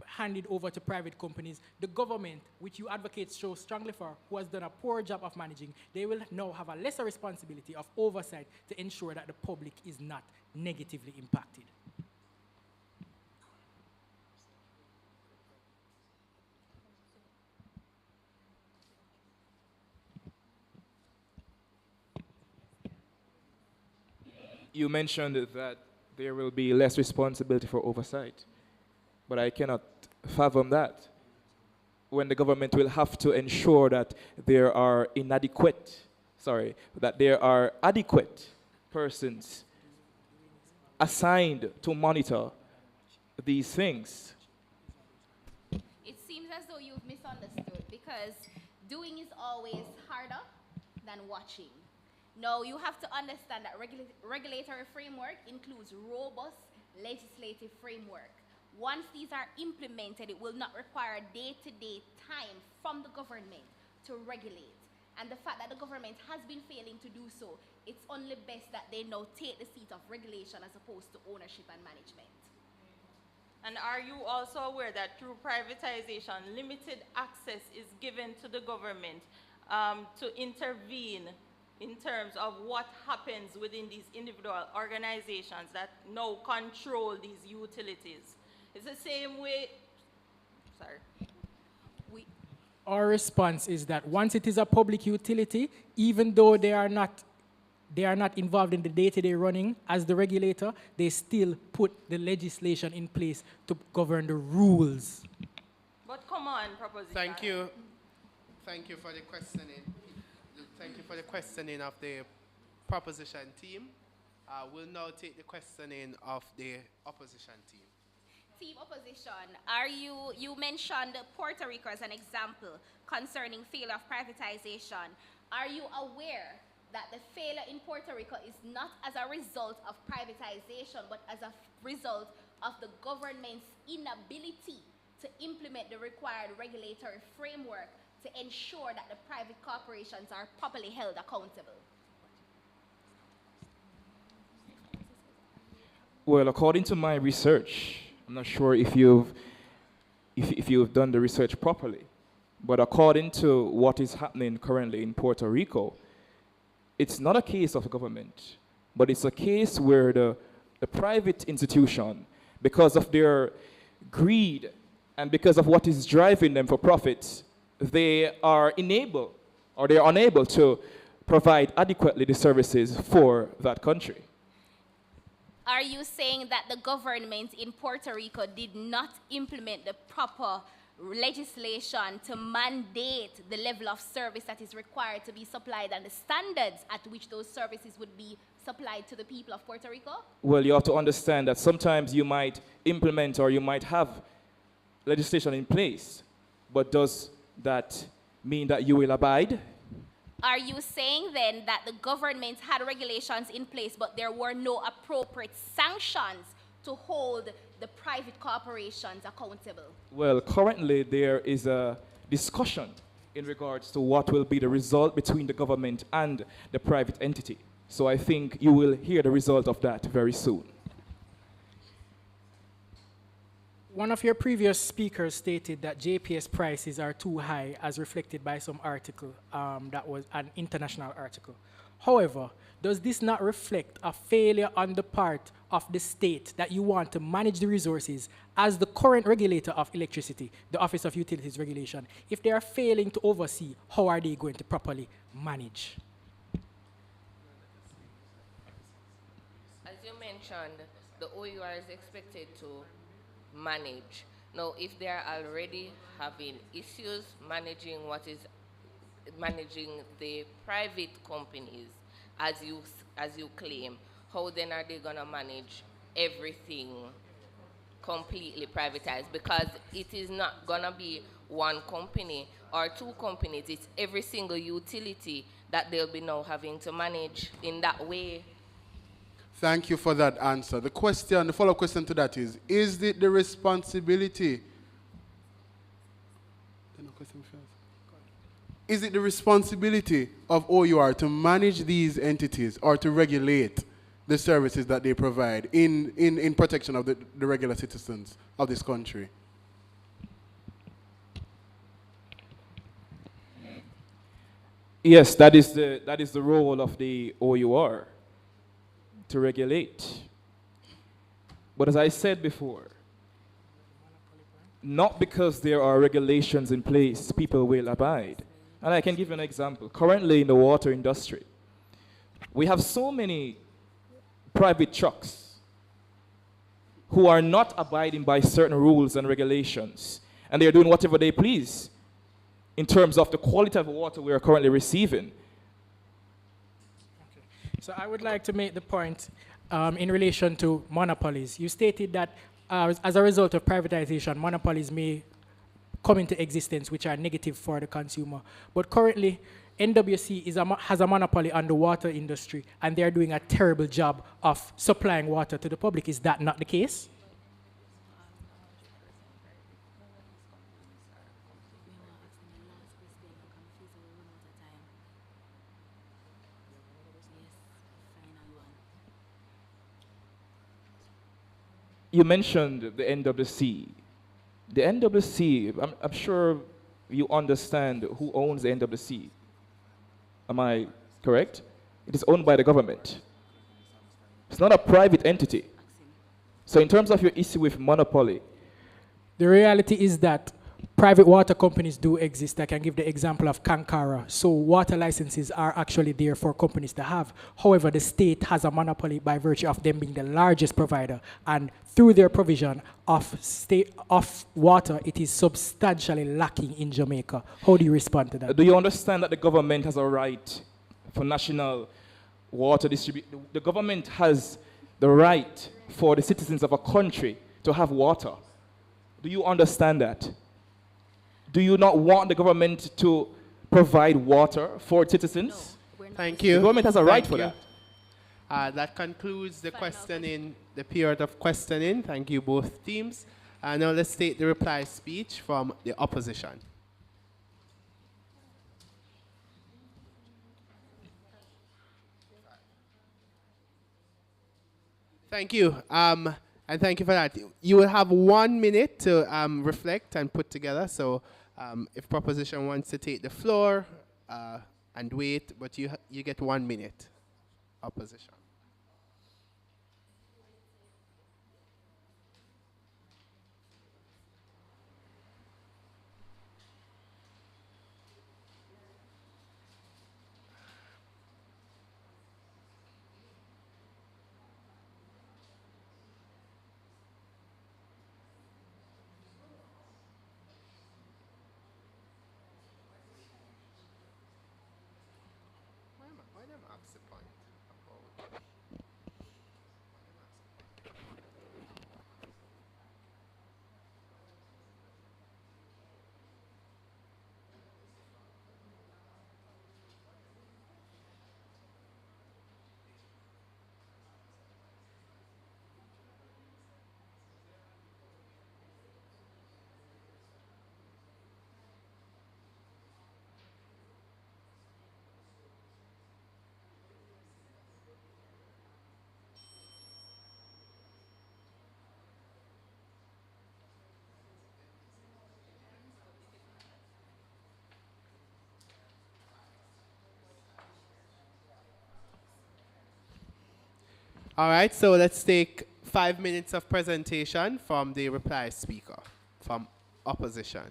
handed over to private companies, the government, which you advocates so strongly for, who has done a poor job of managing, they will now have a lesser responsibility of oversight to ensure that the public is not negatively impacted. You mentioned that there will be less responsibility for oversight, but I cannot fathom that when the government will have to ensure that there are adequate persons assigned to monitor these things. It seems as though you've misunderstood because doing is always harder than watching. Now, you have to understand that regulatory framework includes robust legislative framework. Once these are implemented, it will not require day-to-day time from the government to regulate. And the fact that the government has been failing to do so, it's only best that they now take the seat of regulation as opposed to ownership and management. And are you also aware that through privatization, limited access is given to the government to intervene in terms of what happens within these individual organizations that now control these utilities? It's the same way, sorry. Our response is that once it is a public utility, even though they are not involved in the day-to-day running as the regulator, they still put the legislation in place to govern the rules. But come on, proposition. Thank you. Thank you for the questioning. Thank you for the questioning of the proposition team. We'll now take the questioning of the opposition team. Team opposition, you mentioned Puerto Rico as an example concerning failure of privatization. Are you aware that the failure in Puerto Rico is not as a result of privatization, but as a result of the government's inability to implement the required regulatory framework to ensure that the private corporations are properly held accountable? Well, according to my research, I'm not sure if you've done the research properly, but according to what is happening currently in Puerto Rico, it's not a case of the government, but it's a case where the private institution, because of their greed And because of what is driving them for profit, they are unable to provide adequately the services for that country. Are you saying that the government in Puerto Rico did not implement the proper legislation to mandate the level of service that is required to be supplied and the standards at which those services would be supplied to the people of Puerto Rico? Well, you have to understand that sometimes you might implement or you might have legislation in place, but does that mean that you will abide? Are you saying then that the government had regulations in place, but there were no appropriate sanctions to hold the private corporations accountable? Well, currently there is a discussion in regards to what will be the result between the government and the private entity. So I think you will hear the result of that very soon. One of your previous speakers stated that JPS prices are too high as reflected by some article that was an international article. However, does this not reflect a failure on the part of the state that you want to manage the resources as the current regulator of electricity, the Office of Utilities Regulation? If they are failing to oversee, how are they going to properly manage? As you mentioned, the OUR is expected to manage. Now, if they are already having issues managing the private companies, as you claim, how then are they gonna manage everything completely privatized? Because it is not gonna be one company or two companies, it's every single utility that they'll be now having to manage in that way. Thank you for that answer. The follow-up question to that is it the responsibility? Is it the responsibility of OUR to manage these entities or to regulate the services that they provide in protection of the regular citizens of this country? Yes, that is the role of the OUR, to regulate. But as I said before, not because there are regulations in place, people will abide. And I can give you an example. Currently in the water industry, we have so many private trucks who are not abiding by certain rules and regulations, and they're doing whatever they please in terms of the quality of water we are currently receiving. So I would like to make the point in relation to monopolies. You stated that as a result of privatization, monopolies may come into existence which are negative for the consumer. But currently, NWC has a monopoly on the water industry, and they're doing a terrible job of supplying water to the public. Is that not the case? You mentioned the NWC. The NWC, I'm sure you understand who owns the NWC. Am I correct? It is owned by the government. It's not a private entity. So in terms of your issue with monopoly, the reality is that private water companies do exist. I can give the example of Kankara. So water licenses are actually there for companies to have. However, the state has a monopoly by virtue of them being the largest provider. And through their provision of water, it is substantially lacking in Jamaica. How do you respond to that? do you understand that the government has a right for national water distribution? The government has the right for the citizens of a country to have water. Do you understand that? Do you not want the government to provide water for its citizens? No, Thank you. The government has a right for that. That concludes the questioning, the period of questioning. Thank you, both teams. Now let's take the reply speech from the opposition. Thank you. And thank you for that. You will have 1 minute to reflect and put together. So if proposition wants to take the floor and wait, but you get 1 minute. Opposition. All right, so let's take 5 minutes of presentation from the reply speaker from opposition.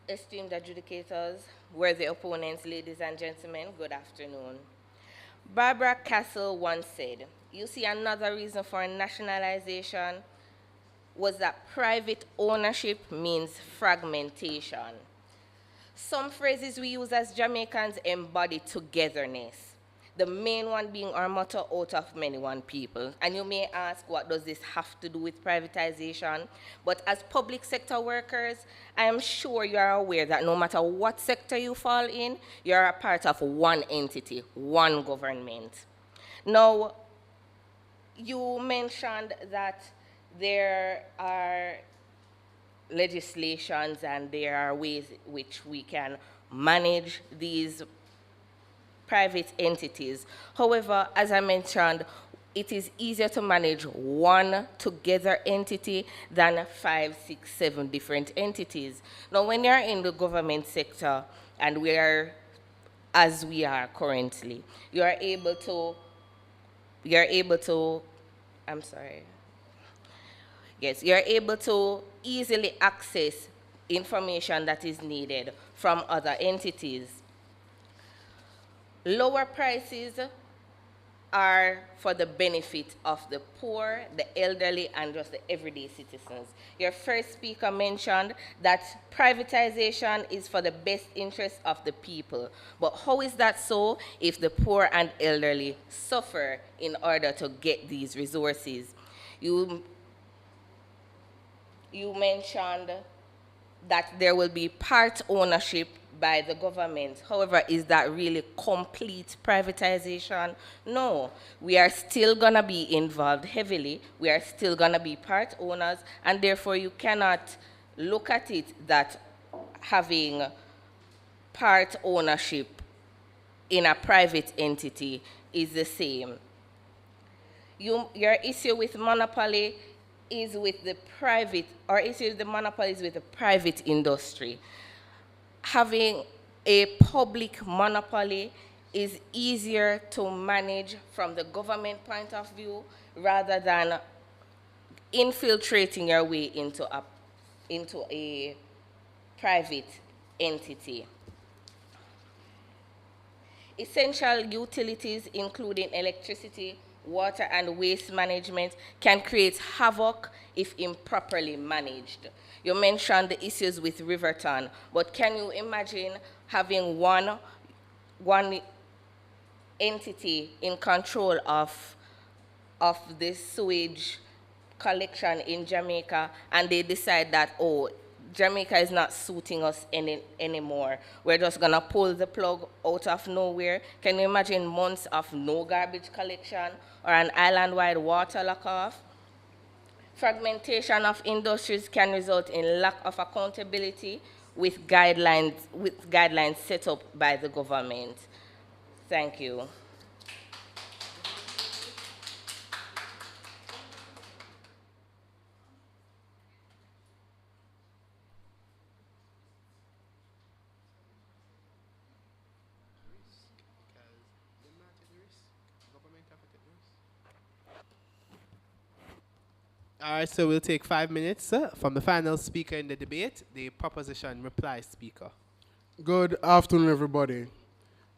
Esteemed adjudicators, worthy opponents, ladies and gentlemen, good afternoon. Barbara Castle once said, you see, another reason for nationalization was that private ownership means fragmentation. Some phrases we use as Jamaicans embody togetherness. The main one being our motto, out of many, one people. And you may ask, what does this have to do with privatization? But as public sector workers, I am sure you are aware that no matter what sector you fall in, you are a part of one entity, one government. Now, you mentioned that there are legislations and there are ways which we can manage these private entities. However, as I mentioned, it is easier to manage one together entity than 5, 6, 7 different entities. Now, when you're in the government sector, and we are, as we are currently, you're able to, I'm sorry. Yes, you're able to easily access information that is needed from other entities. Lower prices are for the benefit of the poor, the elderly, and just the everyday citizens. Your first speaker mentioned that privatization is for the best interest of the people. But how is that so if the poor and elderly suffer in order to get these resources? You mentioned that there will be part ownership by the government. However, is that really complete privatization? No. We are still going to be involved heavily. We are still going to be part owners, and therefore you cannot look at it that having part ownership in a private entity is the same. Your issue with monopoly is with the private, or issue with the monopoly is with the private industry. Having a public monopoly is easier to manage from the government point of view rather than infiltrating your way into a private entity. Essential utilities, including electricity, water, and waste management, can create havoc if improperly managed. You mentioned the issues with Riverton, but can you imagine having one entity in control of the sewage collection in Jamaica, and they decide that, oh, Jamaica is not suiting us anymore. We're just gonna pull the plug out of nowhere. Can you imagine months of no garbage collection or an island-wide water lock-off? Fragmentation of industries can result in lack of accountability with guidelines set up by the government. Thank you. All right, so we'll take 5 minutes from the final speaker in the debate, the proposition reply speaker. Good afternoon, everybody.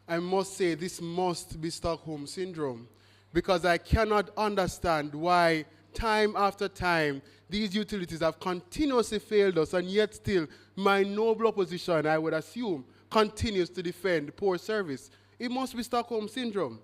I must say this must be Stockholm Syndrome, because I cannot understand why time after time these utilities have continuously failed us, and yet still my noble opposition, I would assume, continues to defend poor service. It must be Stockholm Syndrome.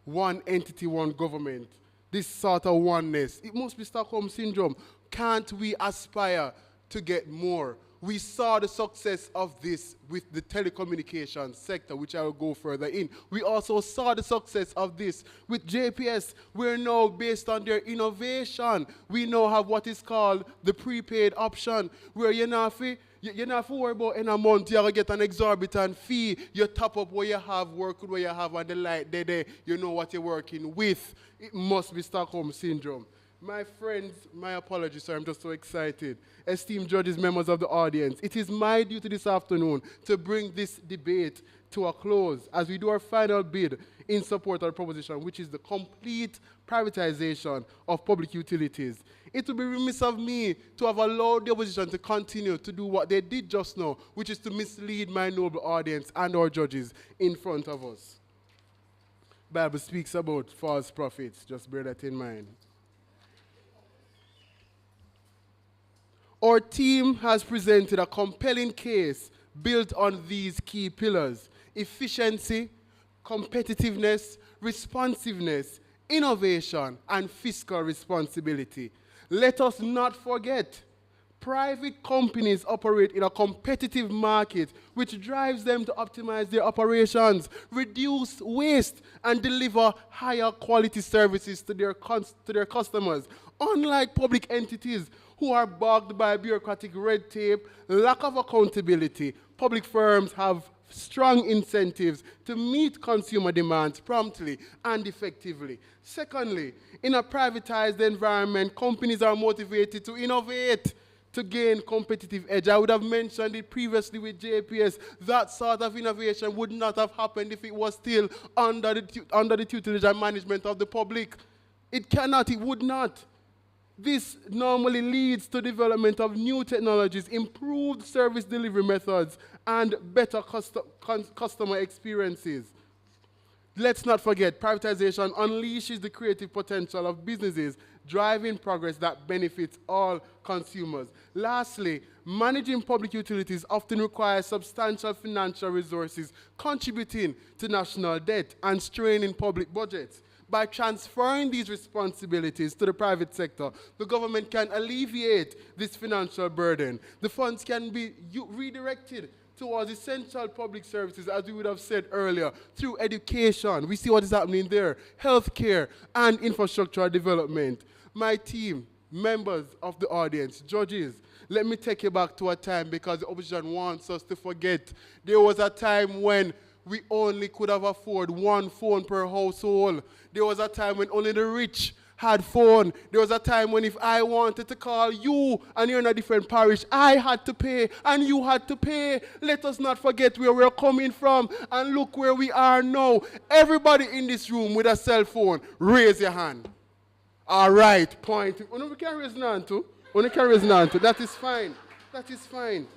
One entity, one government. This sort of oneness. It must be Stockholm Syndrome. Can't we aspire to get more? We saw the success of this with the telecommunications sector, which I will go further in. We also saw the success of this with JPS. We're now, based on their innovation, we now have what is called the prepaid option, where you're not worry about in a month you're going to get an exorbitant fee. You top up what you have, work with what you have, and the light there, you know what you're working with. It must be Stockholm Syndrome. My friends, my apologies, sir, I'm just so excited. Esteemed judges, members of the audience, it is my duty this afternoon to bring this debate to a close as we do our final bid in support of the proposition, which is the complete privatization of public utilities. It would be remiss of me to have allowed the opposition to continue to do what they did just now, which is to mislead my noble audience and our judges in front of us. Bible speaks about false prophets, just bear that in mind. Our team has presented a compelling case built on these key pillars: efficiency, competitiveness, responsiveness, innovation, and fiscal responsibility. Let us not forget, private companies operate in a competitive market which drives them to optimize their operations, reduce waste, and deliver higher quality services to their customers. Unlike public entities who are bogged by bureaucratic red tape, lack of accountability, public firms have strong incentives to meet consumer demands promptly and effectively. Secondly, in a privatized environment, companies are motivated to innovate to gain competitive edge. I would have mentioned it previously with JPS. That sort of innovation would not have happened if it was still under the tutelage and management of the public. It cannot, it would not. This normally leads to development of new technologies, improved service delivery methods, and better customer experiences. Let's not forget, privatization unleashes the creative potential of businesses, driving progress that benefits all consumers. Lastly, managing public utilities often requires substantial financial resources, contributing to national debt and straining public budgets. By transferring these responsibilities to the private sector, the government can alleviate this financial burden. The funds can be redirected towards essential public services, as we would have said earlier, through education. We see what is happening there, healthcare, and infrastructure development. My team, members of the audience, judges, let me take you back to a time, because the opposition wants us to forget. There was a time when we only could have afforded one phone per household. There was a time when only the rich had phone. There was a time when if I wanted to call you and you're in a different parish, I had to pay and you had to pay. Let us not forget where we're coming from and look where we are now. Everybody in this room with a cell phone, raise your hand. All right, point. We can raise none too. That is fine. That is fine.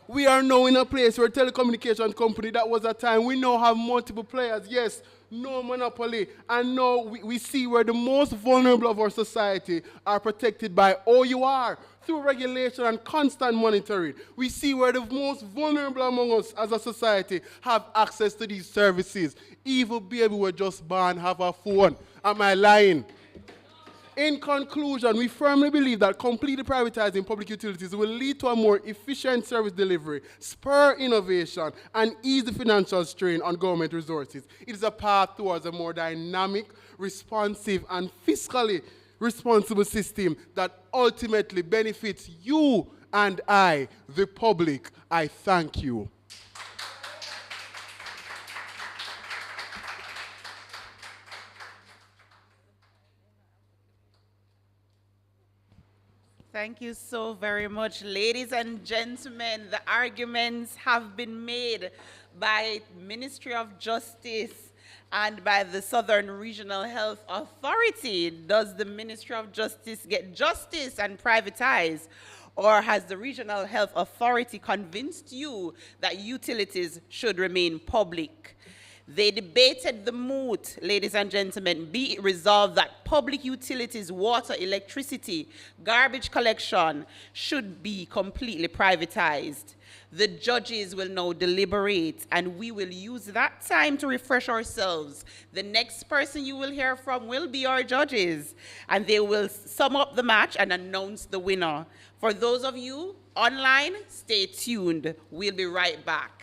We are now in a place where telecommunication company, that was a time, we now have multiple players, yes, no monopoly. And now we see where the most vulnerable of our society are protected by OUR through regulation and constant monitoring. We see where the most vulnerable among us as a society have access to these services. Even baby were just born have a phone. Am I lying? In conclusion, we firmly believe that completely privatizing public utilities will lead to a more efficient service delivery, spur innovation, and ease the financial strain on government resources. It is a path towards a more dynamic, responsive, and fiscally responsible system that ultimately benefits you and I, the public. I thank you. Thank you so very much. Ladies and gentlemen, the arguments have been made by Ministry of Justice and by the Southern Regional Health Authority. Does the Ministry of Justice get justice and privatize? Or has the Regional Health Authority convinced you that utilities should remain public? They debated the moot, ladies and gentlemen. Be it resolved that public utilities, water, electricity, garbage collection should be completely privatized. The judges will now deliberate, and we will use that time to refresh ourselves. The next person you will hear from will be our judges, and they will sum up the match and announce the winner. For those of you online, stay tuned. We'll be right back.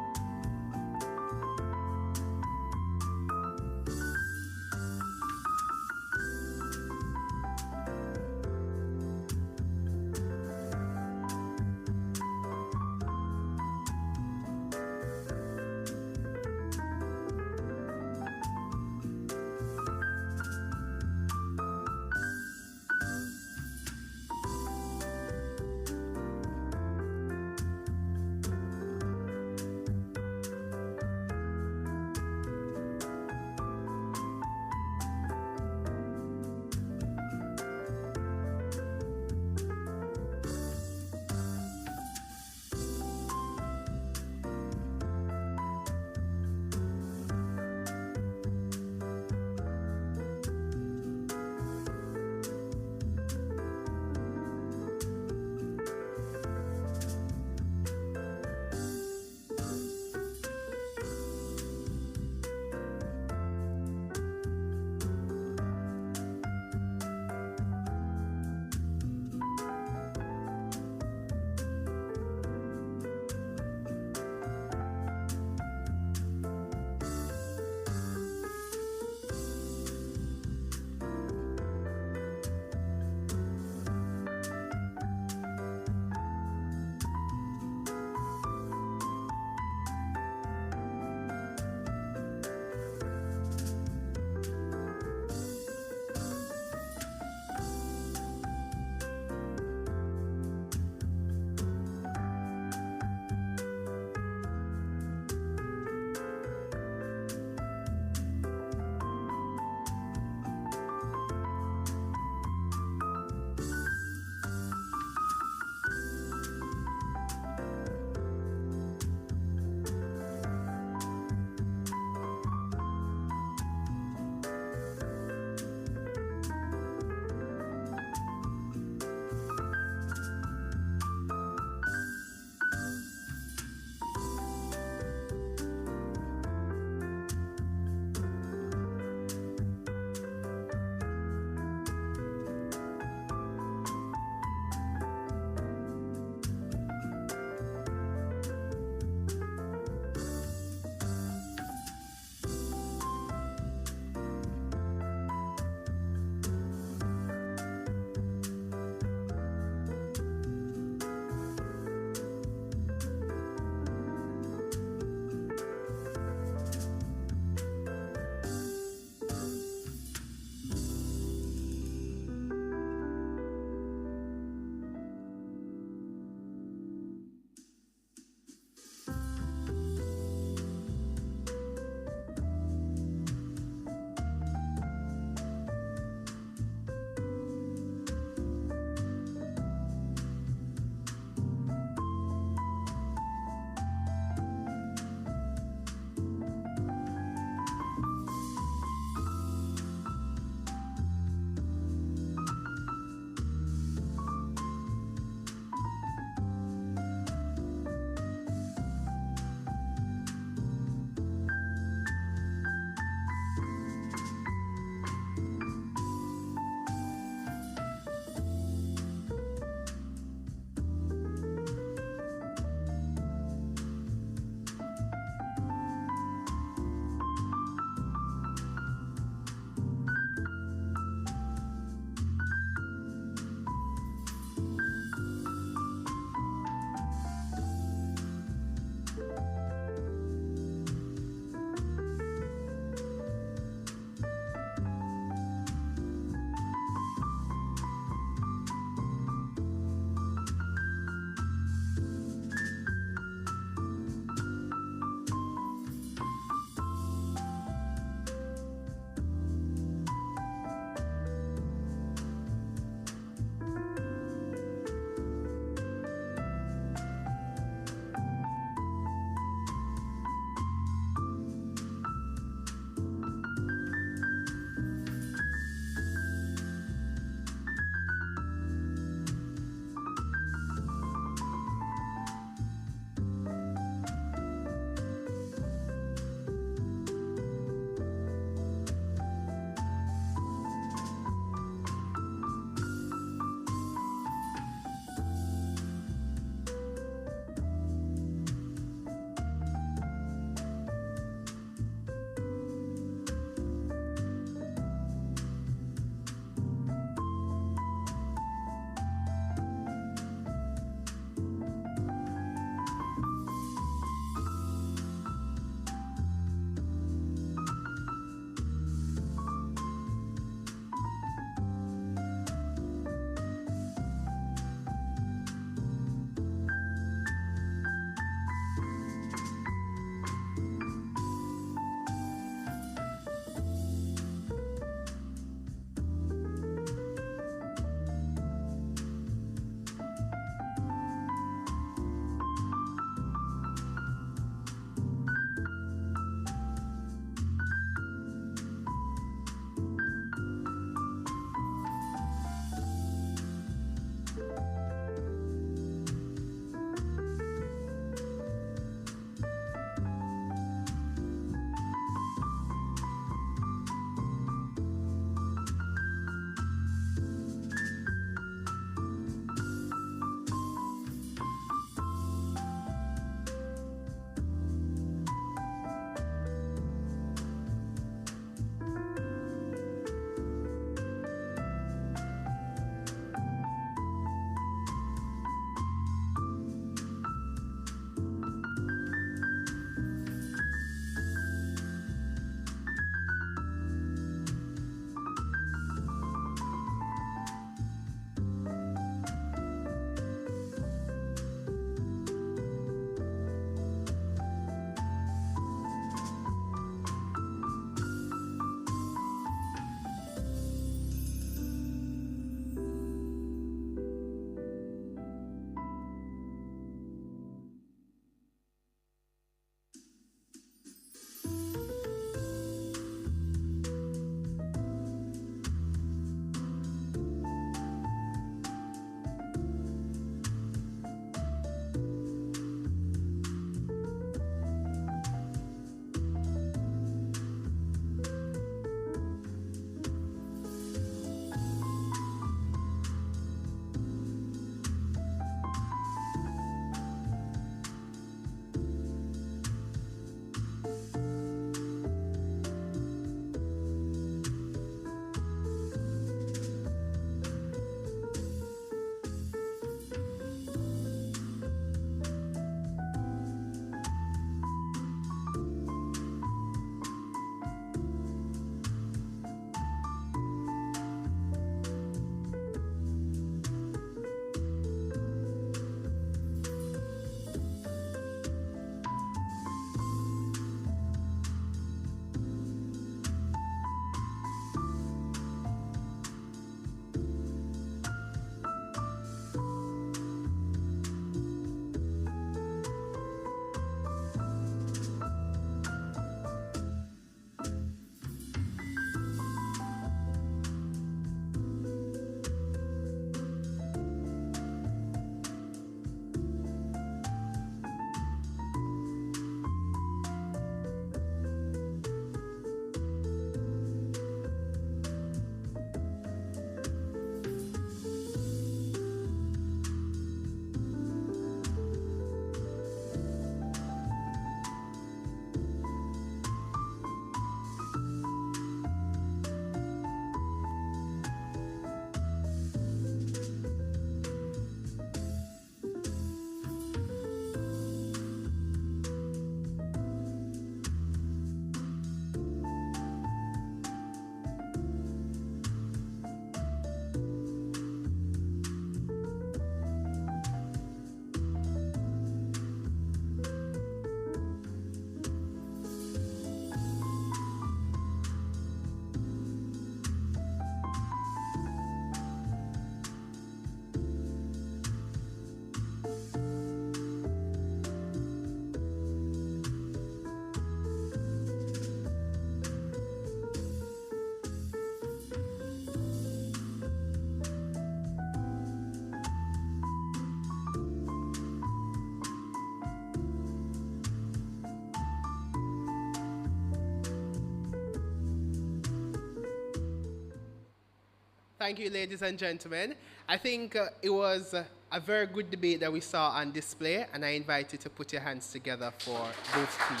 Thank you, ladies and gentlemen. I think it was a very good debate that we saw on display, and I invite you to put your hands together for both teams.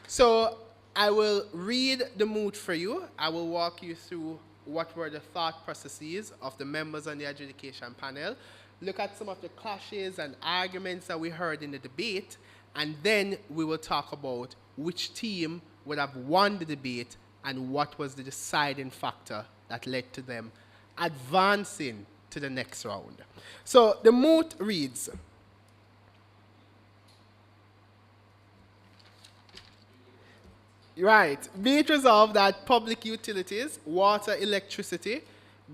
So I will read the moot for you. I will walk you through what were the thought processes of the members on the adjudication panel, look at some of the clashes and arguments that we heard in the debate, and then we will talk about which team would have won the debate and what was the deciding factor that led to them advancing to the next round. So the moot reads, right, be it resolved that public utilities, water, electricity,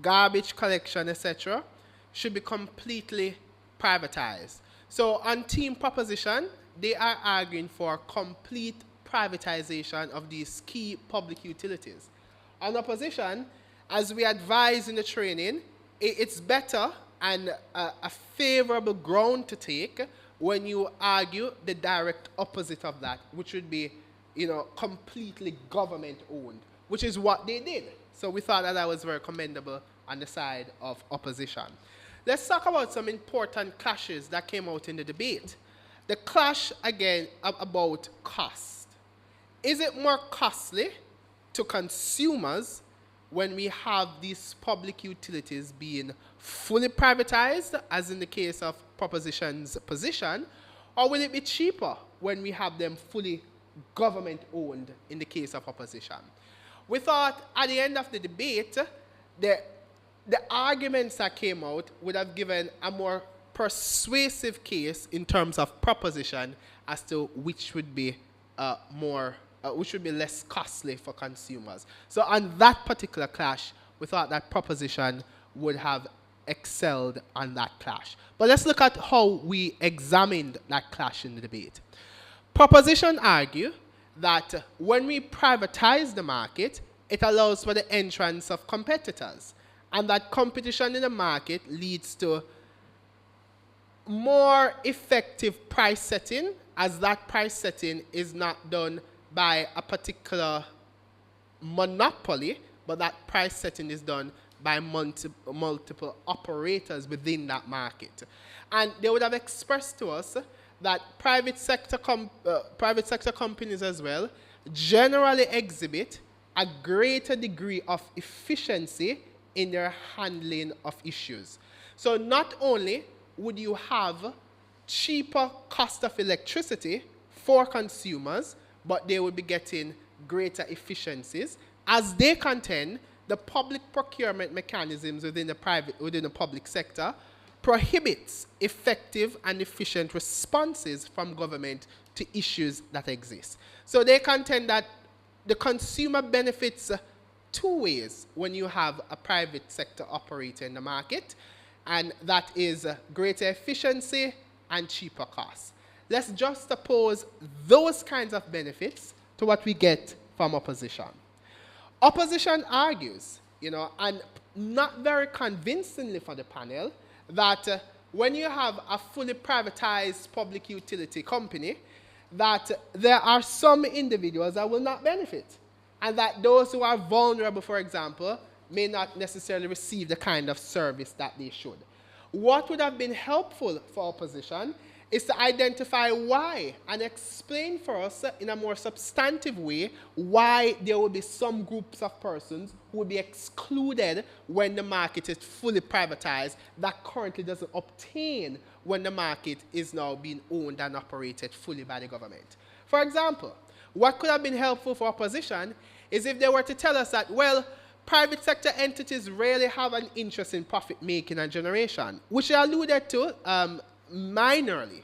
garbage collection, etc., should be completely privatized. So on team proposition, they are arguing for complete privatization of these key public utilities. On opposition, as we advise in the training, it's better and a favorable ground to take when you argue the direct opposite of that, which would be, completely government-owned, which is what they did. So we thought that was very commendable on the side of opposition. Let's talk about some important clashes that came out in the debate. The clash, again, about cost. Is it more costly to consumers when we have these public utilities being fully privatized, as in the case of proposition's position, or will it be cheaper when we have them fully government-owned in the case of opposition? We thought at the end of the debate, the arguments that came out would have given a more persuasive case in terms of proposition as to which would be which would be less costly for consumers. So on that particular clash, we thought that proposition would have excelled on that clash. But let's look at how we examined that clash in the debate. Proposition argue that when we privatize the market, it allows for the entrance of competitors, and that competition in the market leads to more effective price setting, as that price setting is not done by a particular monopoly, but that price setting is done by multiple operators within that market. And they would have expressed to us that private sector companies as well generally exhibit a greater degree of efficiency in their handling of issues. So not only would you have cheaper cost of electricity for consumers, but they would be getting greater efficiencies. As they contend, the public procurement mechanisms within the public sector prohibits effective and efficient responses from government to issues that exist. So they contend that the consumer benefits two ways when you have a private sector operator in the market, and that is greater efficiency and cheaper costs. Let's juxtapose those kinds of benefits to what we get from opposition. Opposition argues, and not very convincingly for the panel, that when you have a fully privatized public utility company, that there are some individuals that will not benefit, and that those who are vulnerable, for example, may not necessarily receive the kind of service that they should. What would have been helpful for opposition is to identify why and explain for us in a more substantive way why there will be some groups of persons who will be excluded when the market is fully privatized that currently doesn't obtain when the market is now being owned and operated fully by the government. For example, what could have been helpful for opposition is if they were to tell us that, well, private sector entities rarely have an interest in profit making and generation, which I alluded to minorly.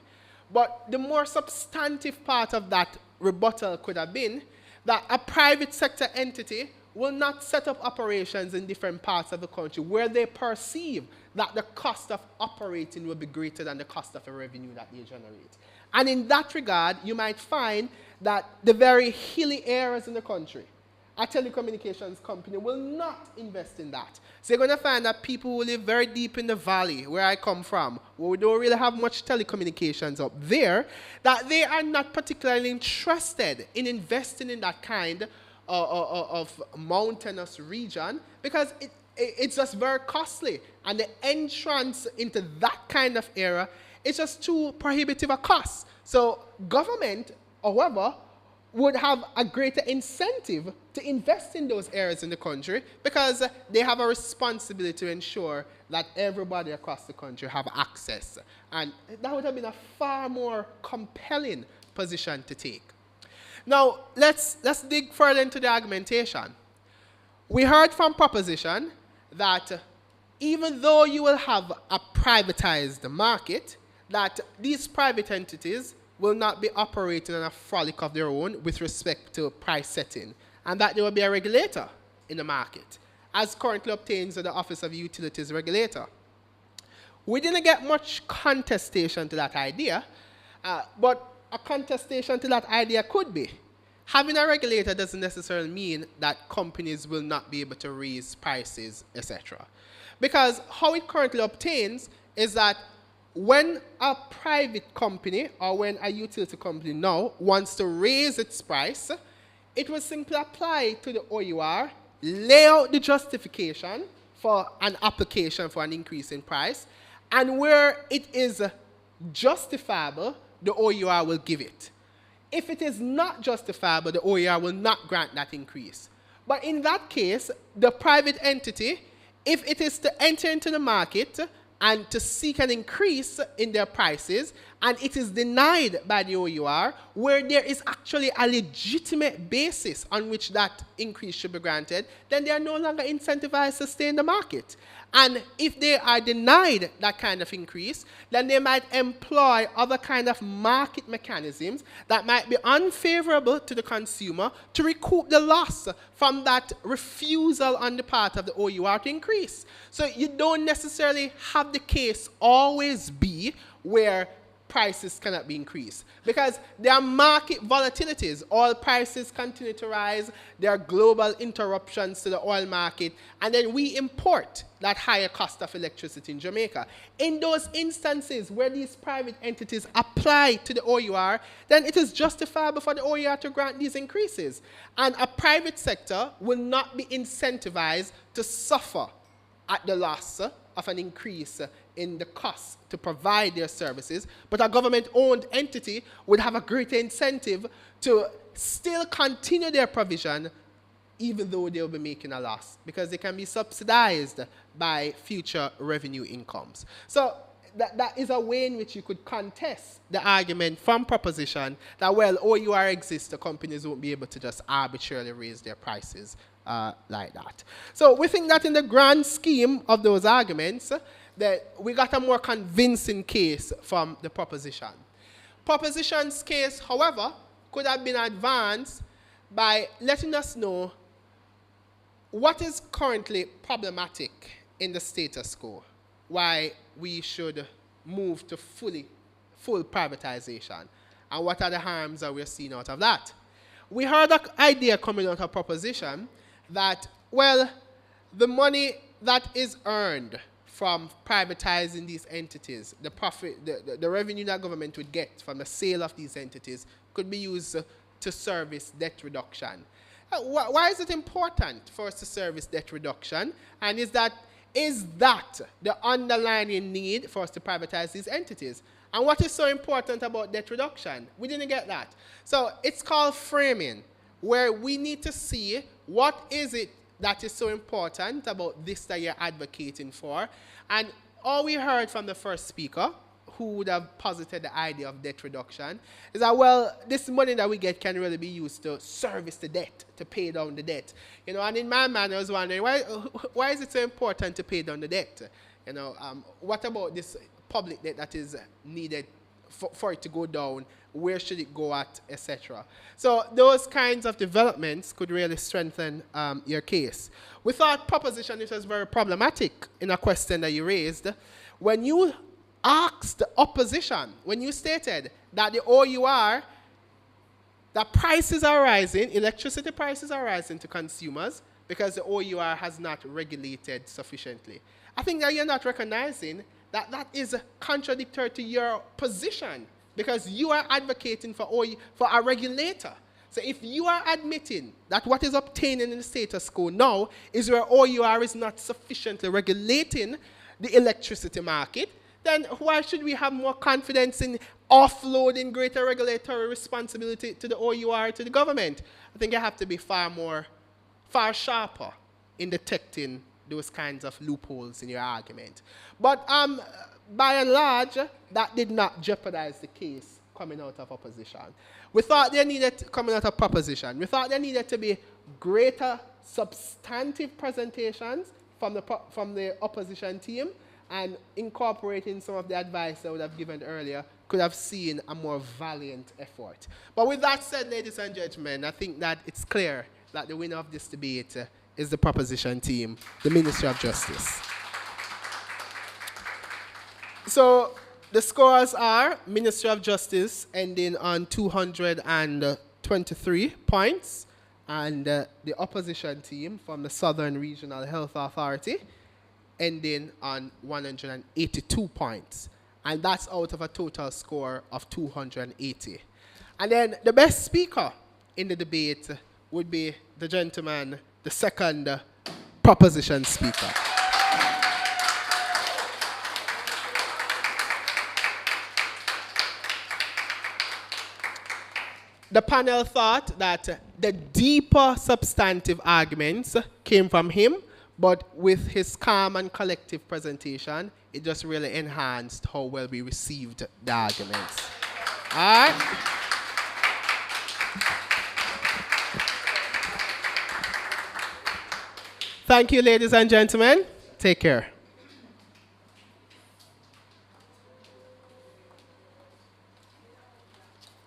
But the more substantive part of that rebuttal could have been that a private sector entity will not set up operations in different parts of the country where they perceive that the cost of operating will be greater than the cost of the revenue that they generate. And in that regard, you might find that the very hilly areas in the country, a telecommunications company will not invest in that. So you're going to find that people who live very deep in the valley, where I come from, where we don't really have much telecommunications up there, that they are not particularly interested in investing in that kind of mountainous region because it's just very costly. And the entrance into that kind of area is just too prohibitive a cost. So government, however, would have a greater incentive to invest in those areas in the country because they have a responsibility to ensure that everybody across the country have access. And that would have been a far more compelling position to take. Now, let's dig further into the argumentation. We heard from proposition that even though you will have a privatized market, that these private entities will not be operating on a frolic of their own with respect to price setting, and that there will be a regulator in the market, as currently obtains in the Office of Utilities Regulator. We didn't get much contestation to that idea, but a contestation to that idea could be. Having a regulator doesn't necessarily mean that companies will not be able to raise prices, etc. Because how it currently obtains is that when a private company or when a utility company now wants to raise its price, it will simply apply to the OUR, lay out the justification for an application for an increase in price, and where it is justifiable, the OUR will give it. If it is not justifiable, the OER will not grant that increase. But in that case, the private entity, if it is to enter into the market and to seek an increase in their prices, and it is denied by the OUR, where there is actually a legitimate basis on which that increase should be granted, then they are no longer incentivized to stay in the market. And if they are denied that kind of increase, then they might employ other kind of market mechanisms that might be unfavorable to the consumer to recoup the loss from that refusal on the part of the OUR to increase. So you don't necessarily have the case always be where prices cannot be increased because there are market volatilities. Oil prices continue to rise. There are global interruptions to the oil market. And then we import that higher cost of electricity in Jamaica. In those instances where these private entities apply to the OUR, then it is justifiable for the OUR to grant these increases. And a private sector will not be incentivized to suffer at the loss of an increase in the cost to provide their services, but a government-owned entity would have a greater incentive to still continue their provision even though they'll be making a loss because they can be subsidized by future revenue incomes. So that is a way in which you could contest the argument from proposition that, well, OUR exists, the companies won't be able to just arbitrarily raise their prices like that. So we think that in the grand scheme of those arguments, that we got a more convincing case from the proposition. Proposition's case, however, could have been advanced by letting us know what is currently problematic in the status quo, why we should move to full privatization, and what are the harms that we're seeing out of that. We heard an idea coming out of proposition that, well, the money that is earned from privatizing these entities, the profit, the revenue that government would get from the sale of these entities could be used to service debt reduction. Why is it important for us to service debt reduction? And is that the underlying need for us to privatize these entities? And what is so important about debt reduction? We didn't get that. So it's called framing, where we need to see what is it that is so important about this that you're advocating for. And all we heard from the first speaker, who would have posited the idea of debt reduction, is that, well, this money that we get can really be used to service the debt, to pay down the debt. You know, and in my mind, I was wondering, why is it so important to pay down the debt? You know, what about this public debt that is needed for it to go down? Where should it go at, etc. So those kinds of developments could really strengthen your case. We thought proposition it was very problematic in a question that you raised. When you asked the opposition, when you stated that the OUR, that prices are rising, electricity prices are rising to consumers because the OUR has not regulated sufficiently. I think that you're not recognizing that that is contradictory to your position, because you are advocating for a regulator. So if you are admitting that what is obtaining in the status quo now is where OUR is not sufficiently regulating the electricity market, then why should we have more confidence in offloading greater regulatory responsibility to the OUR, to the government? I think you have to be far sharper in detecting those kinds of loopholes in your argument. But by and large, that did not jeopardize the case coming out of opposition. We thought there needed, coming out of proposition, we thought there needed to be greater substantive presentations from the opposition team, and incorporating some of the advice I would have given earlier could have seen a more valiant effort. But with that said, ladies and gentlemen, I think that it's clear that the winner of this debate is the proposition team, the Ministry of Justice. So the scores are Ministry of Justice ending on 223 points, and the opposition team from the Southern Regional Health Authority ending on 182 points. And that's out of a total score of 280. And then the best speaker in the debate would be the gentleman, the second proposition speaker. The panel thought that the deeper substantive arguments came from him, but with his calm and collective presentation, it just really enhanced how well we received the arguments. All right? Thank you, ladies and gentlemen. Take care.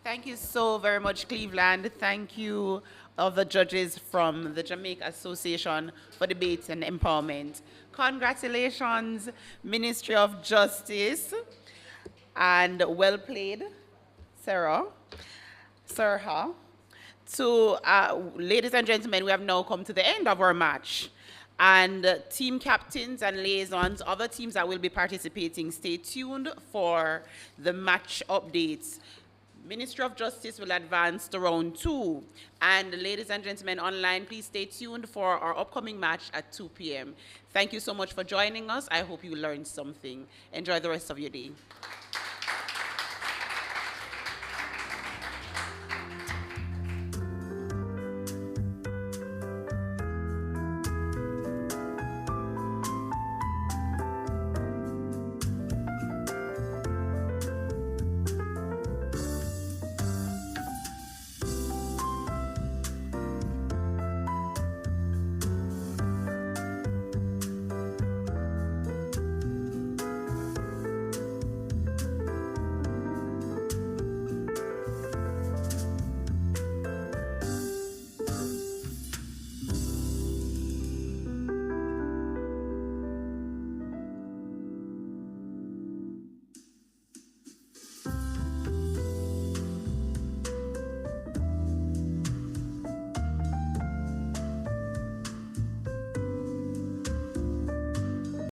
Thank you so very much, Cleveland. Thank you, of the judges from the Jamaica Association for Debates and Empowerment. Congratulations, Ministry of Justice, and well played, Sarah. So, ladies and gentlemen, we have now come to the end of our match. And team captains and liaisons, other teams that will be participating, stay tuned for the match updates. Ministry of Justice will advance to round 2. And ladies and gentlemen online, please stay tuned for our upcoming match at 2 p.m. Thank you so much for joining us. I hope you learned something. Enjoy the rest of your day.